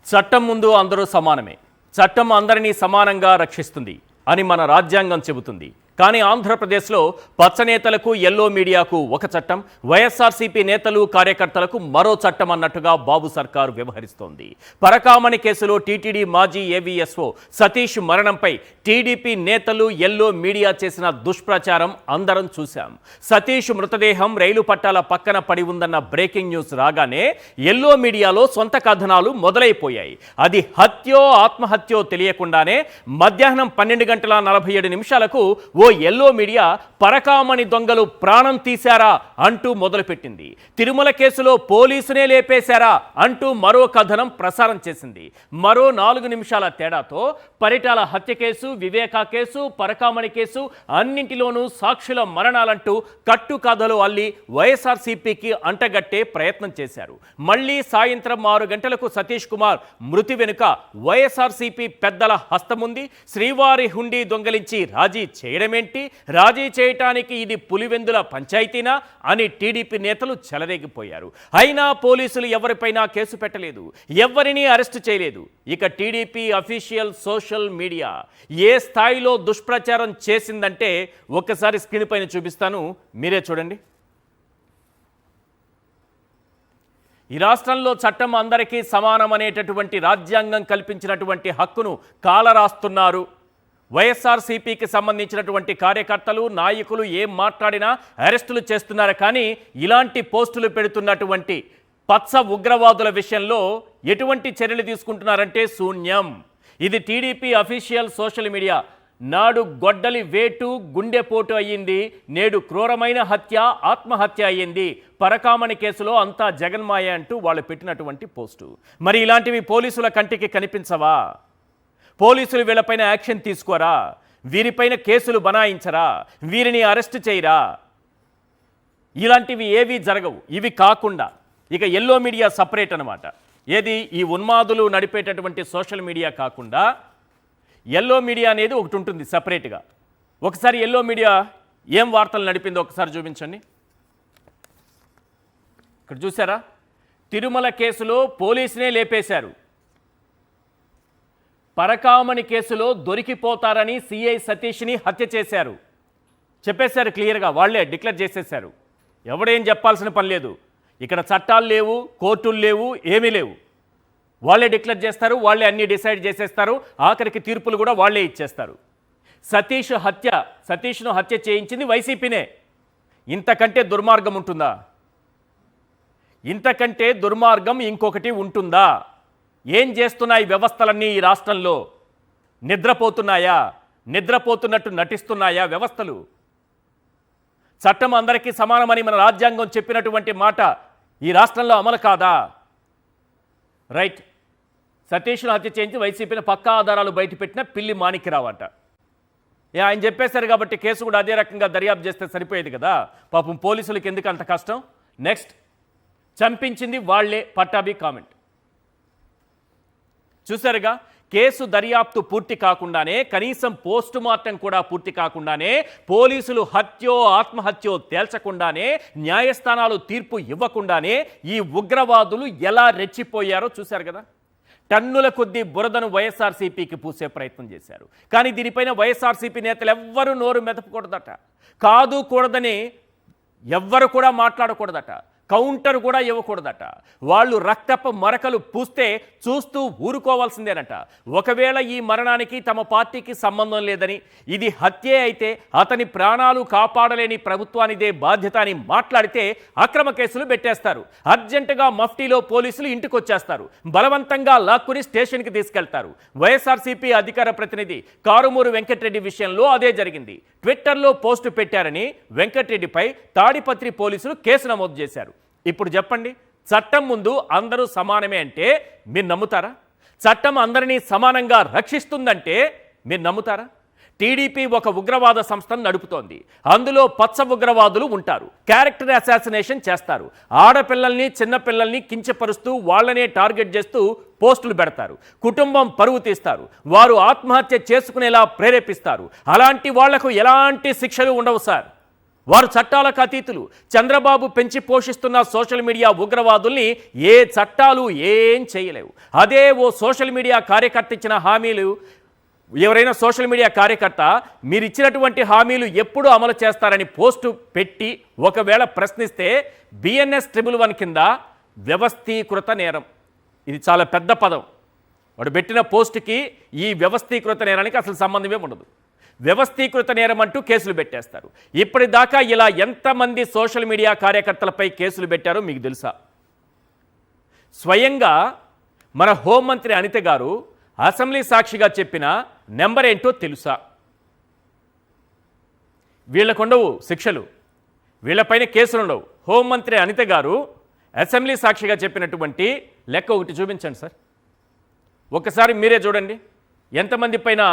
చట్టం ముందు అందరూ సమానమే. చట్టం అందరినీ సమానంగా రక్షిస్తుంది అని మన రాజ్యాంగం చెబుతుంది. కానీ ఆంధ్రప్రదేశ్లో పచ్చనేతలకు ఎల్లో మీడియాకు ఒక చట్టం, వైఎస్ఆర్సీపీ నేతలు కార్యకర్తలకు మరో చట్టం అన్నట్టుగా బాబు సర్కారు వ్యవహరిస్తోంది. పరకామణి కేసులో టీటీడీ మాజీ ఏవీఎస్ఓ సతీష్ మరణంపై టీడీపీ నేతలు ఎల్లో మీడియా చేసిన దుష్ప్రచారం అందరం చూశాం. సతీష్ మృతదేహం రైలు పట్టాల పక్కన పడి ఉందన్న బ్రేకింగ్ న్యూస్ రాగానే ఎల్లో మీడియాలో సొంత కథనాలు మొదలైపోయాయి. అది హత్యో ఆత్మహత్యో తెలియకుండానే మధ్యాహ్నం 12:47 ఓ ఎల్లో మీడియా పరకామణి దొంగలు ప్రాణం తీశారా అంటూ మొదలుపెట్టింది. తిరుమల కేసులో పోలీసునే లేపేశారా అంటూ మరో కథనం ప్రసారం చేసింది. మరో 4 నిమిషాల తేడాతో పరిటాల హత్య case, Viveka case, Parakamani case అన్నింటిలోనూ సాక్షుల మరణాలంటూ కట్టు కథలు అల్లి వైఎస్ఆర్సీపీకి అంటగట్టే ప్రయత్నం చేశారు. మళ్లీ సాయంత్రం 6 గంటలకు సతీష్ కుమార్ మృతి వెనుక వైఎస్ఆర్సీపీ పెద్దల హస్తముంది. శ్రీవారి హుండీ దొంగలించి రాజీ చేయడమేంటి, రాజీ చేయటానికి ఇది పులివెందుల పంచాయతీనా అని టీడీపీ నేతలు చెలరేగిపోయారు. అయినా పోలీసులు ఎవరిపైనా కేసు పెట్టలేదు, ఎవరిని అరెస్టు చేయలేదు. ఇక టీడీపీ అఫీషియల్ సోషల్ మీడియా ఏ స్థాయిలో దుష్ప్రచారం చేసిందంటే ఒక్కసారి స్క్రీన్ పైన చూపిస్తాను, మీరే చూడండి. ఈ రాష్ట్రంలో చట్టం అందరికీ సమానం అనేటటువంటి రాజ్యాంగం కల్పించినటువంటి హక్కును కాలరాస్తున్నారు. వైఎస్ఆర్సీపీకి సంబంధించినటువంటి కార్యకర్తలు, నాయకులు ఏం మాట్లాడినా అరెస్టులు చేస్తున్నారు. కానీ ఇలాంటి పోస్టులు పెడుతున్నటువంటి పచ్చ ఉగ్రవాదుల విషయంలో ఎటువంటి చర్యలు తీసుకుంటున్నారంటే శూన్యం. ఇది టీడీపీ అఫీషియల్ సోషల్ మీడియా. నాడు గొడ్డలి వేటు గుండెపోటు అయ్యింది, నేడు క్రూరమైన హత్య ఆత్మహత్య అయ్యింది. పరకామణి కేసులో అంతా జగన్మాయ అంటూ వాళ్ళు పెట్టినటువంటి పోస్టు. మరి ఇలాంటివి పోలీసుల కంటికి కనిపించవా? పోలీసులు వీళ్ళపైన యాక్షన్ తీసుకోరా? వీరిపైన కేసులు బనాయించరా? వీరిని అరెస్ట్ చేయరా? ఇలాంటివి ఏవీ జరగవు. ఇవి కాకుండా ఇక ఎల్లో మీడియా సపరేట్ అనమాట. ఏది ఈ ఉన్మాదులు నడిపేటటువంటి సోషల్ మీడియా కాకుండా ఎల్లో మీడియా అనేది ఒకటి ఉంటుంది సపరేట్గా. ఒకసారి ఎల్లో మీడియా ఏం వార్తలు నడిపిందో ఒకసారి చూపించండి. ఇక్కడ చూసారా? తిరుమల కేసులో పోలీసునే లేపేశారు. పరకామణి కేసులో దొరికిపోతారని సిఐ సతీష్ని హత్య చేశారు. చెప్పేశారు క్లియర్గా, వాళ్లే డిక్లేర్ చేసేశారు. ఎవడేం చెప్పాల్సిన పని లేదు. ఇక్కడ చట్టాలు లేవు, కోర్టులు లేవు, ఏమీ లేవు. వాళ్ళే డిక్లేర్ చేస్తారు, వాళ్ళే అన్నీ డిసైడ్ చేసేస్తారు. ఆఖరికి తీర్పులు కూడా వాళ్ళే ఇచ్చేస్తారు. సతీష్ను హత్య చేయించింది వైసీపీనే. ఇంతకంటే దుర్మార్గం ఉంటుందా? ఇంతకంటే దుర్మార్గం ఇంకొకటి ఉంటుందా? ఏం చేస్తున్నాయి వ్యవస్థలన్నీ ఈ రాష్ట్రంలో? నిద్రపోతున్నాయా? నిద్రపోతున్నట్టు నటిస్తున్నాయా వ్యవస్థలు? చట్టం అందరికీ సమానమని మన రాజ్యాంగం చెప్పినటువంటి మాట ఈ రాష్ట్రంలో అమలు కాదా? రైట్, సతీష్ను హత్య చేయించి వైసీపీని పక్కా ఆధారాలు బయటపెట్టిన పిల్లి మాణిక్యరావు అంట. ఆయన చెప్పేశారు కాబట్టి కేసు కూడా అదే రకంగా దర్యాప్తు చేస్తే సరిపోయేది కదా. పాపం పోలీసులకు ఎందుకు అంత కష్టం? నెక్స్ట్, చంపించింది వాళ్లే పట్టాభి కామెంట్ చూసారుగా. కేసు దర్యాప్తు పూర్తి కాకుండానే, కనీసం పోస్టు మార్టం కూడా పూర్తి కాకుండానే, పోలీసులు హత్యో ఆత్మహత్యో తేల్చకుండానే, న్యాయస్థానాలు తీర్పు ఇవ్వకుండానే ఈ ఉగ్రవాదులు ఎలా రెచ్చిపోయారో చూశారు కదా. టన్నుల కొద్దీ బురదను వైఎస్ఆర్సీపీకి పూసే ప్రయత్నం చేశారు. కానీ దీనిపైన వైఎస్ఆర్సీపీ నేతలు ఎవ్వరూ నోరు మెదపకూడదట. కాదు కూడదని ఎవ్వరు కూడా మాట్లాడకూడదట. కౌంటర్ కూడా ఇవ్వకూడదట. వాళ్ళు రక్తపు మరకలు పూస్తే చూస్తూ ఊరుకోవాల్సిందేనట. ఒకవేళ ఈ మరణానికి తమ పార్టీకి సంబంధం లేదని, ఇది హత్యే అయితే అతని ప్రాణాలు కాపాడలేని ప్రభుత్వానిదే బాధ్యత అని మాట్లాడితే అక్రమ కేసులు పెట్టేస్తారు. అర్జెంటుగా మఫ్టీలో పోలీసులు ఇంటికి వచ్చేస్తారు. బలవంతంగా లాక్కుని స్టేషన్కి తీసుకెళ్తారు. వైఎస్ఆర్సీపీ అధికార ప్రతినిధి కారుమూరు వెంకటరెడ్డి విషయంలో అదే జరిగింది. ట్విట్టర్లో పోస్టు పెట్టారని వెంకటరెడ్డిపై తాడిపత్రి పోలీసులు కేసు నమోదు చేశారు. ఇప్పుడు చెప్పండి, చట్టం ముందు అందరూ సమానమే అంటే మీరు నమ్ముతారా? చట్టం అందరినీ సమానంగా రక్షిస్తుందంటే మీరు నమ్ముతారా? టీడీపీ ఒక ఉగ్రవాద సంస్థను నడుపుతోంది. అందులో పచ్చ ఉగ్రవాదులు ఉంటారు. క్యారెక్టర్ అసాసినేషన్ చేస్తారు. ఆడపిల్లల్ని, చిన్నపిల్లల్ని కించపరుస్తూ వాళ్ళనే టార్గెట్ చేస్తూ పోస్టులు పెడతారు. కుటుంబం పరువు తీస్తారు. వారు ఆత్మహత్య చేసుకునేలా ప్రేరేపిస్తారు. అలాంటి వాళ్లకు ఎలాంటి శిక్షలు ఉండవు సార్. వారు చట్టాలకు అతీతులు. చంద్రబాబు పెంచి పోషిస్తున్న సోషల్ మీడియా ఉగ్రవాదుల్ని ఏ చట్టాలు ఏం చేయలేవు. అదే ఓ సోషల్ మీడియా కార్యకర్త ఇచ్చిన హామీలు, ఎవరైనా సోషల్ మీడియా కార్యకర్త మీరు ఇచ్చినటువంటి హామీలు ఎప్పుడు అమలు చేస్తారని పోస్టు పెట్టి ఒకవేళ ప్రశ్నిస్తే బిఎన్ఎస్ 111 కింద వ్యవస్థీకృత నేరం. ఇది చాలా పెద్ద పదం. వాడు పెట్టిన పోస్టుకి ఈ వ్యవస్థీకృత నేరానికి అసలు సంబంధమే ఉండదు. వ్యవస్థీకృత నేరం అంటూ కేసులు పెట్టేస్తారు. ఇప్పటిదాకా ఇలా ఎంతమంది సోషల్ మీడియా కార్యకర్తలపై కేసులు పెట్టారో మీకు తెలుసా? స్వయంగా మన హోంమంత్రి అనిత గారు అసెంబ్లీ సాక్షిగా చెప్పిన నెంబర్ ఏంటో తెలుసా? వీళ్ళకుండవు శిక్షలు, వీళ్ళపైన కేసులు ఉండవు. హోంమంత్రి అనిత గారు అసెంబ్లీ సాక్షిగా చెప్పినటువంటి లెక్క ఒకటి చూపించండి సార్. ఒక్కసారి మీరే చూడండి ఎంతమంది పైన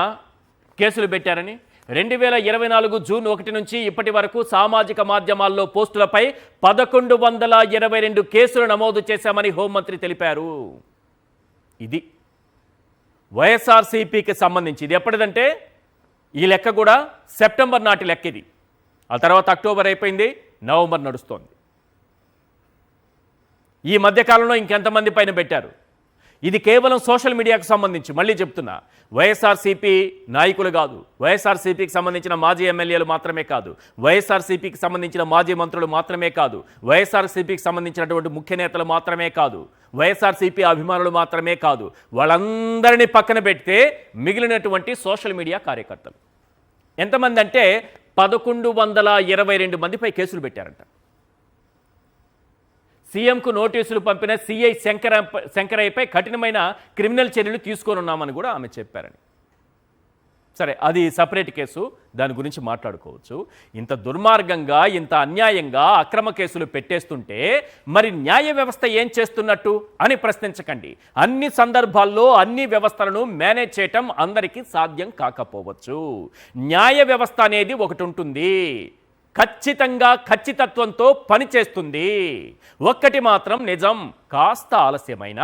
కేసులు పెట్టారని. 2024 జూన్ 1 నుంచి ఇప్పటి వరకు సామాజిక మాధ్యమాల్లో పోస్టులపై 1122 కేసులు నమోదు చేశామని హోంమంత్రి తెలిపారు. ఇది వైఎస్ఆర్సీపీకి సంబంధించి. ఇది ఎప్పటిదంటే ఈ లెక్క కూడా సెప్టెంబర్ నాటి లెక్క ఇది. ఆ తర్వాత అక్టోబర్ అయిపోయింది, నవంబర్ నడుస్తోంది. ఈ మధ్యకాలంలో ఇంకెంతమంది పైన పెట్టారు? ఇది కేవలం సోషల్ మీడియాకు సంబంధించి. మళ్ళీ చెప్తున్నా, వైఎస్ఆర్సీపీ నాయకులు కాదు, వైఎస్ఆర్సీపీకి సంబంధించిన మాజీ ఎమ్మెల్యేలు మాత్రమే కాదు, వైఎస్ఆర్సీపీకి సంబంధించిన మాజీ మంత్రులు మాత్రమే కాదు, వైఎస్ఆర్సీపీకి సంబంధించినటువంటి ముఖ్య నేతలు మాత్రమే కాదు, వైఎస్ఆర్సీపీ అభిమానులు మాత్రమే కాదు, వాళ్ళందరినీ పక్కన పెడితే మిగిలినటువంటి సోషల్ మీడియా కార్యకర్తలు ఎంతమంది అంటే 1122 మందిపై కేసులు పెట్టారంట. సీఎంకు నోటీసులు పంపిన సిఐ శంకరయ్యపై కఠినమైన క్రిమినల్ చర్యలు తీసుకోనున్నామని కూడా ఆమె చెప్పారని. సరే, అది సపరేట్ కేసు, దాని గురించి మాట్లాడుకోవచ్చు. ఇంత దుర్మార్గంగా, ఇంత అన్యాయంగా అక్రమ కేసులు పెట్టేస్తుంటే మరి న్యాయ వ్యవస్థ ఏం చేస్తున్నట్టు అని ప్రశ్నించకండి. అన్ని సందర్భాల్లో అన్ని వ్యవస్థలను మేనేజ్ చేయటం అందరికీ సాధ్యం కాకపోవచ్చు. న్యాయ వ్యవస్థ అనేది ఒకటి ఉంటుంది, ఖచ్చితంగా ఖచ్చితత్వంతో పనిచేస్తుంది. ఒక్కటి మాత్రం నిజం, కాస్త ఆలస్యమైన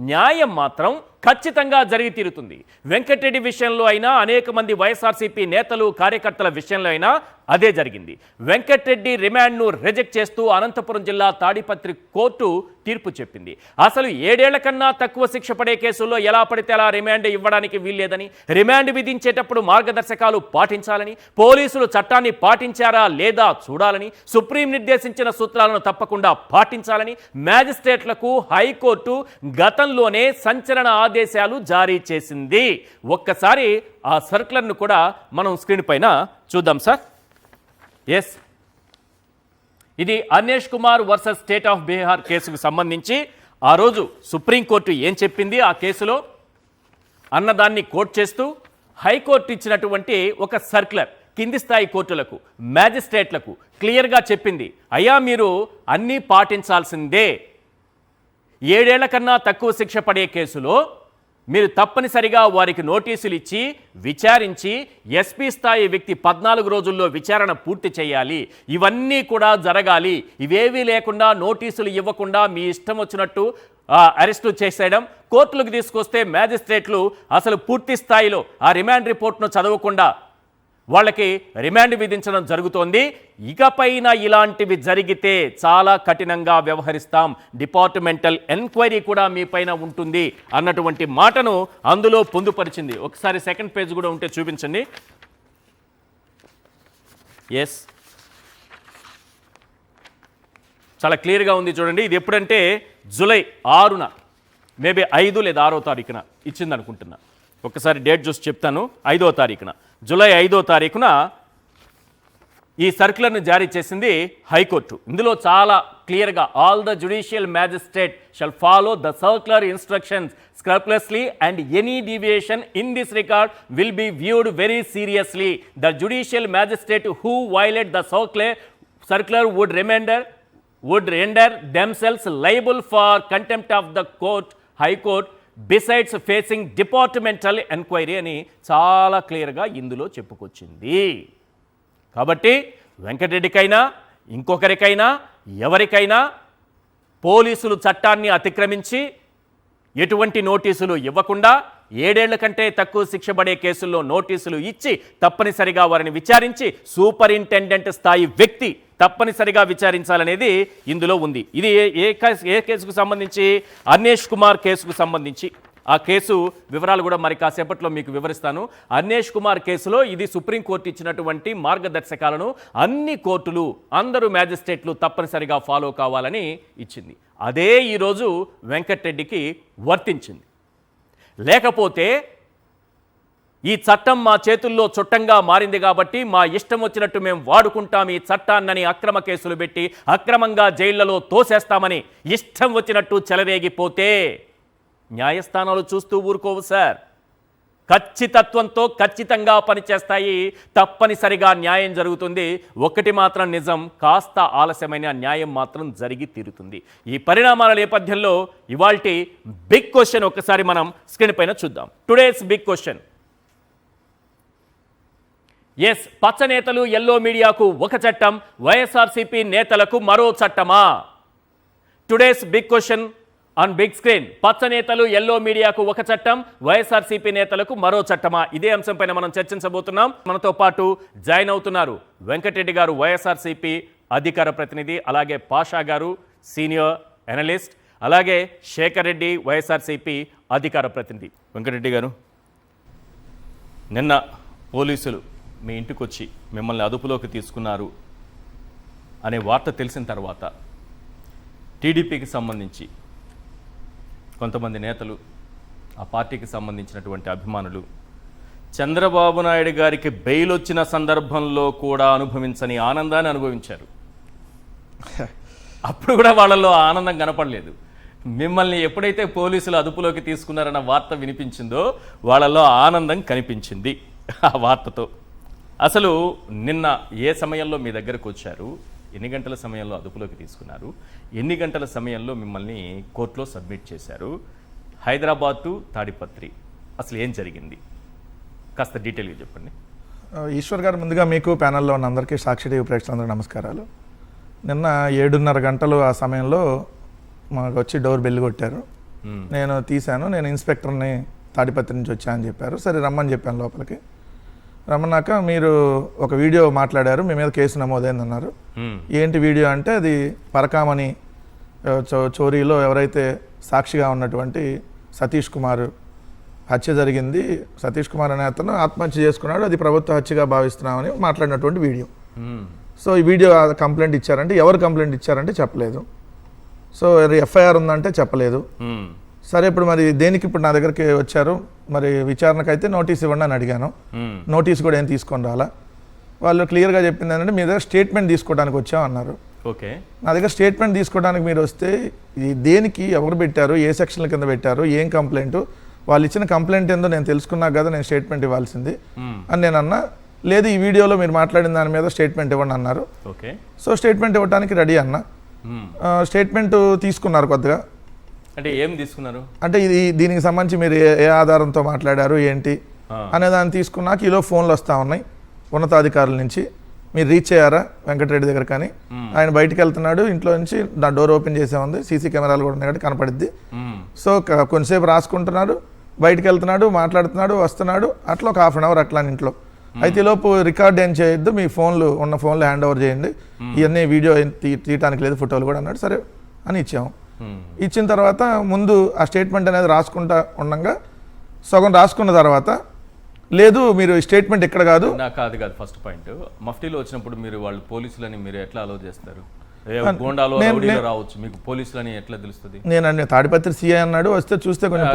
న్యాయం మాత్రం ఖచ్చితంగా జరిగి తీరుతుంది. వెంకటరెడ్డి విషయంలో అయినా, అనేక మంది వైఎస్ఆర్సీపీ నేతలు కార్యకర్తల విషయంలో అయినా అదే జరిగింది. వెంకటరెడ్డి రిమాండ్ను రిజెక్ట్ చేస్తూ అనంతపురం జిల్లా తాడిపత్రి కోర్టు తీర్పు చెప్పింది. అసలు 7 ఏళ్ల కన్నా తక్కువ శిక్ష పడే కేసుల్లో ఎలా పడితే అలా రిమాండ్ ఇవ్వడానికి వీల్లేదని, రిమాండ్ విధించేటప్పుడు మార్గదర్శకాలు పాటించాలని, పోలీసులు చట్టాన్ని పాటించారా లేదా చూడాలని, సుప్రీం నిర్దేశించిన సూత్రాలను తప్పకుండా పాటించాలని మ్యాజిస్ట్రేట్లకు హైకోర్టు గతంలోనే సంచలన ఆదేశాలు జారీ చేసింది. ఒక్కసారి ఆ సర్క్యులర్ను కూడా మనం స్క్రీన్ పైన చూద్దాం సార్. ఎస్, ఇది Anvesh Kumar versus state of Bihar కేసుకు సంబంధించి ఆ రోజు సుప్రీంకోర్టు ఏం చెప్పింది ఆ కేసులో అన్నదాన్ని కోట్ చేస్తూ హైకోర్టు ఇచ్చినటువంటి ఒక సర్క్యులర్ కింది స్థాయి కోర్టులకు, మ్యాజిస్ట్రేట్లకు క్లియర్గా చెప్పింది. అయ్యా, మీరు అన్నీ పాటించాల్సిందే. 7 ఏళ్ల కన్నా తక్కువ శిక్ష పడే కేసులో మీరు తప్పనిసరిగా వారికి నోటీసులు ఇచ్చి విచారించి ఎస్పీ స్థాయి వ్యక్తి 14 రోజుల్లో విచారణ పూర్తి చేయాలి. ఇవన్నీ కూడా జరగాలి. ఇవేవీ లేకుండా నోటీసులు ఇవ్వకుండా మీ ఇష్టం వచ్చినట్టు అరెస్టు చేసేయడం, కోర్టులకు తీసుకొస్తే మ్యాజిస్ట్రేట్లు అసలు పూర్తి స్థాయిలో ఆ రిమాండ్ రిపోర్ట్ను చదవకుండా వాళ్ళకి రిమాండ్ విధించడం జరుగుతోంది. ఇకపైన ఇలాంటివి జరిగితే చాలా కఠినంగా వ్యవహరిస్తాం, డిపార్ట్మెంటల్ ఎంక్వైరీ కూడా మీ పైన ఉంటుంది అన్నటువంటి మాటను అందులో పొందుపరిచింది. ఒకసారి సెకండ్ పేజ్ కూడా ఉంటే చూపించండి. ఎస్, చాలా క్లియర్గా ఉంది చూడండి. ఇది ఎప్పుడంటే జూలై 6న, మేబీ 5 లేదా 6వ తారీఖున ఇచ్చింది అనుకుంటున్నా. ఒకసారి డేట్ చూసి చెప్తాను. 5వ తారీఖున, జూలై 5వ తారీఖున ఈ సర్క్యులర్ను జారీ చేసింది హైకోర్టు. ఇందులో చాలా క్లియర్గా all the judicial magistrate shall follow the circular instructions scrupulously and any deviation in this regard will be viewed very seriously. The judicial magistrate who violate the circular would render themselves liable for contempt of the court, high court, besides facing departmental enquiry అని చాలా క్లియర్గా ఇందులో చెప్పుకొచ్చింది. కాబట్టి వెంకటరెడ్డికైనా ఇంకొకరికైనా ఎవరికైనా పోలీసులు చట్టాన్ని అతిక్రమించి ఎటువంటి నోటీసులు ఇవ్వకుండా 7 ఏళ్ల కంటే తక్కువ శిక్ష పడే కేసుల్లో నోటీసులు ఇచ్చి తప్పనిసరిగా వారిని విచారించి సూపరింటెండెంట్ స్థాయి వ్యక్తి తప్పనిసరిగా విచారించాలనేది ఇందులో ఉంది. ఇది ఏ కేసుకు సంబంధించి? అన్వేష్ కుమార్ కేసుకు సంబంధించి. ఆ కేసు వివరాలు కూడా మరి కాసేపట్లో మీకు వివరిస్తాను. అన్వేష్ కుమార్ కేసులో ఇది సుప్రీంకోర్టు ఇచ్చినటువంటి మార్గదర్శకాలను అన్ని కోర్టులు, అందరూ మ్యాజిస్ట్రేట్లు తప్పనిసరిగా ఫాలో కావాలని ఇచ్చింది. అదే ఈరోజు వెంకటరెడ్డికి వర్తించింది. లేకపోతే ఈ చట్టం మా చేతుల్లో చుట్టంగా మారింది కాబట్టి మా ఇష్టం వచ్చినట్టు మేము వాడుకుంటాం ఈ చట్టాన్నని అక్రమ కేసులు పెట్టి అక్రమంగా జైళ్లలో తోసేస్తామని ఇష్టం వచ్చినట్టు చెలరేగిపోతే న్యాయస్థానాలు చూస్తూ ఊరుకోవు సార్. ఖచ్చితత్వంతో ఖచ్చితంగా పనిచేస్తాయి. తప్పనిసరిగా న్యాయం జరుగుతుంది. ఒకటి మాత్రం నిజం, కాస్త ఆలస్యమైన న్యాయం మాత్రం జరిగి తీరుతుంది. ఈ పరిణామాల నేపథ్యంలో ఇవాల్టి బిగ్ క్వశ్చన్ ఒకసారి మనం స్క్రీన్ పైన చూద్దాం. Today's big question. ఎస్, పచ్చ నేతలు ఎల్లో మీడియాకు ఒక చట్టం, వైఎస్ఆర్సీపీ నేతలకు మరో చట్టమా? Today's big question on big screen. పచ్చ నేతలు ఎల్లో మీడియాకు ఒక చట్టం, వైఎస్ఆర్సీపీ నేతలకు మరో చట్టమా? ఇదే అంశంపైన మనం చర్చించబోతున్నాం. మనతో పాటు జాయిన్ అవుతున్నారు వెంకటరెడ్డి గారు, వైఎస్ఆర్సీపీ అధికార ప్రతినిధి, అలాగే పాషా గారు సీనియర్ అనలిస్ట్, అలాగే శేఖర్ రెడ్డి వైఎస్ఆర్సీపీ అధికార ప్రతినిధి. వెంకటరెడ్డి గారు, నిన్న పోలీసులు మీ ఇంటికి వచ్చి మిమ్మల్ని అదుపులోకి తీసుకున్నారు అనే వార్త తెలిసిన తర్వాత టీడీపీకి సంబంధించి కొంతమంది నేతలు, ఆ పార్టీకి సంబంధించినటువంటి అభిమానులు చంద్రబాబు నాయుడు గారికి బెయిల్ వచ్చిన సందర్భంలో కూడా అనుభవించని ఆనందాన్ని అనుభవించారు. అప్పుడు కూడా వాళ్ళల్లో ఆనందం కనపడలేదు. మిమ్మల్ని ఎప్పుడైతే పోలీసులు అదుపులోకి తీసుకున్నారన్న వార్త వినిపించిందో వాళ్ళల్లో ఆనందం కనిపించింది ఆ వార్తతో. అసలు నిన్న ఏ సమయంలో మీ దగ్గరకు వచ్చారు? ఎన్ని గంటల సమయంలో అదుపులోకి తీసుకున్నారు? ఎన్ని గంటల సమయంలో మిమ్మల్ని కోర్టులో సబ్మిట్ చేశారు? హైదరాబాద్ టు తాడిపత్రి అసలు ఏం జరిగింది? కాస్త డీటెయిల్గా చెప్పండి. ఈశ్వర్ గారు, ముందుగా మీకు ప్యానల్లో ఉన్న అందరికీ, సాక్షి టీవీ ప్రేక్షకులందరికీ నమస్కారాలు. నిన్న 7:30 గంటలు ఆ సమయంలో మాకు వచ్చి డోర్ బెల్ కొట్టారు. నేను తీశాను. నేను ఇన్స్పెక్టర్ని తాడిపత్రి నుంచి వచ్చా అని చెప్పారు. సరే రమ్మని చెప్పాను. లోపలికి రమ్మన్నాక మీరు ఒక వీడియో మాట్లాడారు, మీ మీద కేసు నమోదైందన్నారు. ఏంటి వీడియో అంటే, అది పరకామణి చోరీలో ఎవరైతే సాక్షిగా ఉన్నటువంటి సతీష్ కుమార్ హత్య జరిగింది, సతీష్ కుమార్ అనే అతను ఆత్మహత్య చేసుకున్నాడు, అది ప్రభుత్వ హత్యగా భావిస్తున్నామని మాట్లాడినటువంటి వీడియో. సో ఈ వీడియో కంప్లైంట్ ఇచ్చారంటే, ఎవరు కంప్లైంట్ ఇచ్చారంటే చెప్పలేదు. సో ఎఫ్ఐఆర్ ఉందంటే చెప్పలేదు. సరే, ఇప్పుడు మరి దేనికి ఇప్పుడు నా దగ్గరికి వచ్చారు? మరి విచారణకైతే నోటీస్ ఇవ్వండి అని అడిగాను. నోటీస్ కూడా ఏం తీసుకొని రాలా. వాళ్ళు క్లియర్గా చెప్పింది ఏంటంటే, మీ దగ్గర స్టేట్మెంట్ తీసుకోవడానికి వచ్చాం అన్నారు. ఓకే, నా దగ్గర స్టేట్మెంట్ తీసుకోవడానికి మీరు వస్తే దేనికి, ఎవరు పెట్టారు, ఏ సెక్షన్ల కింద పెట్టారు, ఏం కంప్లైంట్, వాళ్ళు ఇచ్చిన కంప్లైంట్ ఏందో నేను తెలుసుకున్నాక కదా నేను స్టేట్మెంట్ ఇవ్వాల్సింది అని నేను అన్నా. లేదు, ఈ వీడియోలో మీరు మాట్లాడిన దాని మీద స్టేట్మెంట్ ఇవ్వండి అన్నారు. ఓకే, సో స్టేట్మెంట్ ఇవ్వడానికి రెడీ అన్న. స్టేట్మెంట్ తీసుకున్నారు. కొద్దిగా అంటే ఏం తీసుకున్నారు అంటే, ఇది దీనికి సంబంధించి మీరు ఏ ఆధారంతో మాట్లాడారు ఏంటి అనే దాన్ని తీసుకున్నాక ఈలో ఫోన్లు వస్తూ ఉన్నాయి ఉన్నతాధికారుల నుంచి. మీరు రీచ్ అయ్యారా వెంకటరెడ్డి దగ్గర? కానీ ఆయన బయటికి వెళ్తున్నాడు, ఇంట్లో నుంచి నా డోర్ ఓపెన్ చేసే ఉంది, సీసీ కెమెరాలు కూడా ఉన్నాయి కాబట్టి కనపడిద్ది. సో కొంతసేపు రాసుకుంటున్నాడు, బయటికి వెళ్తున్నాడు, మాట్లాడుతున్నాడు, వస్తున్నాడు, అట్లా ఒక 1/2 అవర్ అట్లా ఇంట్లో. అయితే ఈలోపు రికార్డ్ ఏం చేయొద్దు, మీ ఫోన్లు ఉన్న ఫోన్లు హ్యాండ్ ఓవర్ చేయండి, ఇవన్నీ వీడియో తీయటానికి లేదు, ఫోటోలు కూడా అన్నాడు. సరే అని ఇచ్చాము. ఇచ్చిన తర్వాత ముందు ఆ స్టేట్మెంట్ అనేది రాసుకుంటా ఉండగా సగం రాసుకున్న తర్వాత, లేదు మీరు స్టేట్మెంట్ ఎక్కడ కాదు, నాకు కాదు ఫస్ట్ పాయింట్, మఫ్టీలో వచ్చినప్పుడు మీరు వాళ్ళు పోలీసులని మీరు ఎట్లా అలో చేస్తారు? గోండాలో రావచ్చు, మీకు పోలీసులని ఎట్లా తెలుస్తుంది? నేను తాడిపత్రి సిఐ అన్నాడు, వస్తే చూస్తే కొంచెం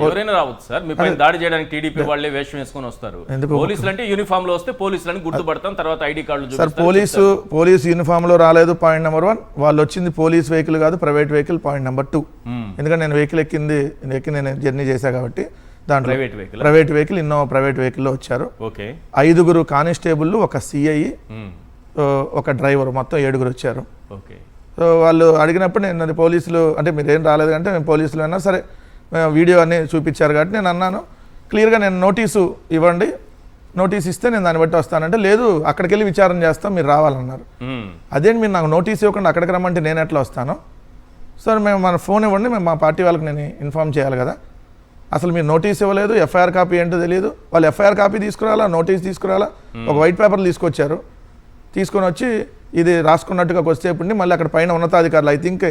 ఎవరైనా రావచ్చు సార్, మీ పైన దాడి చేయడానికి టీడీపీ వాళ్ళే వేషం వేసుకొని వస్తారు. పోలీసులు అంటే యూనిఫామ్ లో వస్తే పోలీసులని గుర్తుపడతాం, తర్వాత ఐడి కార్డులు. సార్, పోలీసు యూనిఫామ్ లో రాలేదు, పాయింట్ నెంబర్ 1. వాళ్ళు వచ్చింది పోలీస్ వెహికల్ కాదు, ప్రైవేట్ వెహికల్, పాయింట్ నెంబర్ 2. ఎందుకంటే నేను వెహికల్ ఎక్కి నేను జర్నీ చేశా కాబట్టి దాంట్లో ప్రైవేట్ వెహికల్, ఇన్నోవా ప్రైవేట్ వెహికల్లో వచ్చారు. 5 కానిస్టేబుల్, ఒక సిఐ, ఒక డ్రైవర్, మొత్తం 7 వచ్చారు. సో వాళ్ళు అడిగినప్పుడు నేను పోలీసులు అంటే మీరేం రాలేదు అంటే మేము పోలీసులు అన్నా. సరే వీడియో అన్నీ చూపించారు కాబట్టి నేను అన్నాను క్లియర్గా, నేను నోటీసు ఇవ్వండి, నోటీస్ ఇస్తే నేను దాన్ని బట్టి వస్తానంటే, లేదు అక్కడికి వెళ్ళి విచారణ చేస్తాం, మీరు రావాలన్నారు. అదేంటి మీరు నాకు నోటీస్ ఇవ్వకుండా అక్కడికి రమ్మంటే నేను ఎట్లా వస్తాను? సో మేము మన ఫోన్ ఇవ్వండి, మేము మా పార్టీ వాళ్ళకి నేను ఇన్ఫామ్ చేయాలి కదా. అసలు మీరు నోటీస్ ఇవ్వలేదు, ఎఫ్ఐఆర్ కాపీ ఏంటో తెలియదు. వాళ్ళు ఎఫ్ఐఆర్ కాపీ తీసుకురాలా, నోటీస్ తీసుకురాలా, ఒక వైట్ పేపర్లు తీసుకొచ్చారు. తీసుకొని వచ్చి ఇది రాసుకున్నట్టుగా కొద్దిసేపు మళ్ళీ అక్కడ పైన ఉన్నతాధికారులు, ఐ థింక్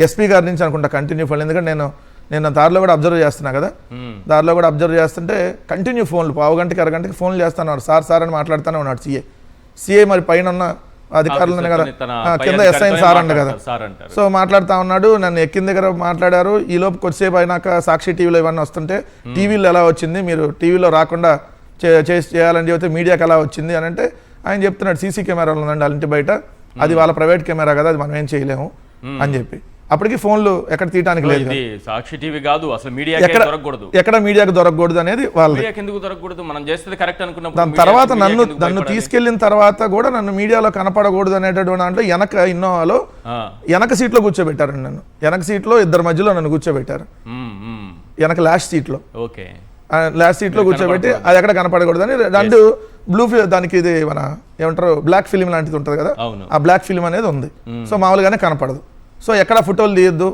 ఎస్పీ గారి నుంచి అనుకుంటా కంటిన్యూ ఫోన్. ఎందుకంటే నేను దారిలో కూడా అబ్జర్వ్ చేస్తున్నా కదా, దారిలో కూడా అబ్జర్వ్ చేస్తుంటే కంటిన్యూ ఫోన్లు, పావు గంటకి అరగంటకి ఫోన్లు చేస్తున్నాడు. సార్ అని మాట్లాడుతూనే ఉన్నాడు సిఏ మరి పైన ఉన్న అధికారులు కదా, కింద ఎస్ఐన్ సార్ అంట కదా. సో మాట్లాడుతూ ఉన్నాడు, నన్ను ఎక్కిన దగ్గర మాట్లాడారు. ఈ లోపు కొద్దిసేపు అయినాక సాక్షి టీవీలో ఇవన్నీ వస్తుంటే టీవీలో ఎలా వచ్చింది, మీరు టీవీలో రాకుండా చేయాలని చెబితే మీడియాకి ఎలా వచ్చింది అని అంటే ఆయన చెప్తున్నాడు సీసీ కెమెరాలు ఉందండి వాళ్ళ ఇంటి బయట, అది వాళ్ళ ప్రైవేట్ కెమెరా కదా, అది మనం ఏం చేయలేము అని చెప్పి. అప్పటికి ఫోన్లు ఎక్కడ తీయడానికి లేదు. సాక్షి టీవీ కాదు అసలు, మీడియా దొరకకూడదు, ఎక్కడ మీడియాకు దొరకకూడదు అనేది వాళ్ళది. ఎందుకు దొరకకూడదు, మనం చేస్తే కరెక్ట్ అనుకున్నప్పుడు. దాని తర్వాత నన్ను తీసుకెళ్లిన తర్వాత కూడా నన్ను మీడియాలో కనపడకూడదు అనేటటువంటి దాంట్లో వెనక ఇన్నోవాలో వెనక సీట్లో కూర్చోబెట్టారండి. నన్ను వెనక సీట్లో ఇద్దరు మధ్యలో నన్ను కూర్చోబెట్టారు, వెనక లాస్ట్ సీట్లో. ఓకే, లాస్ట్ సీట్లో కూర్చోబెట్టి అది ఎక్కడ కనపడకూడదు అని రెండు బ్లూ దానికి ఇది మన ఏమంటారు బ్లాక్ ఫిలిం లాంటిది ఉంటుంది కదా, ఆ బ్లాక్ ఫిలిం అనేది ఉంది. సో మామూలుగానే కనపడదు. సో ఎక్కడ ఫోటోలు తీయద్దు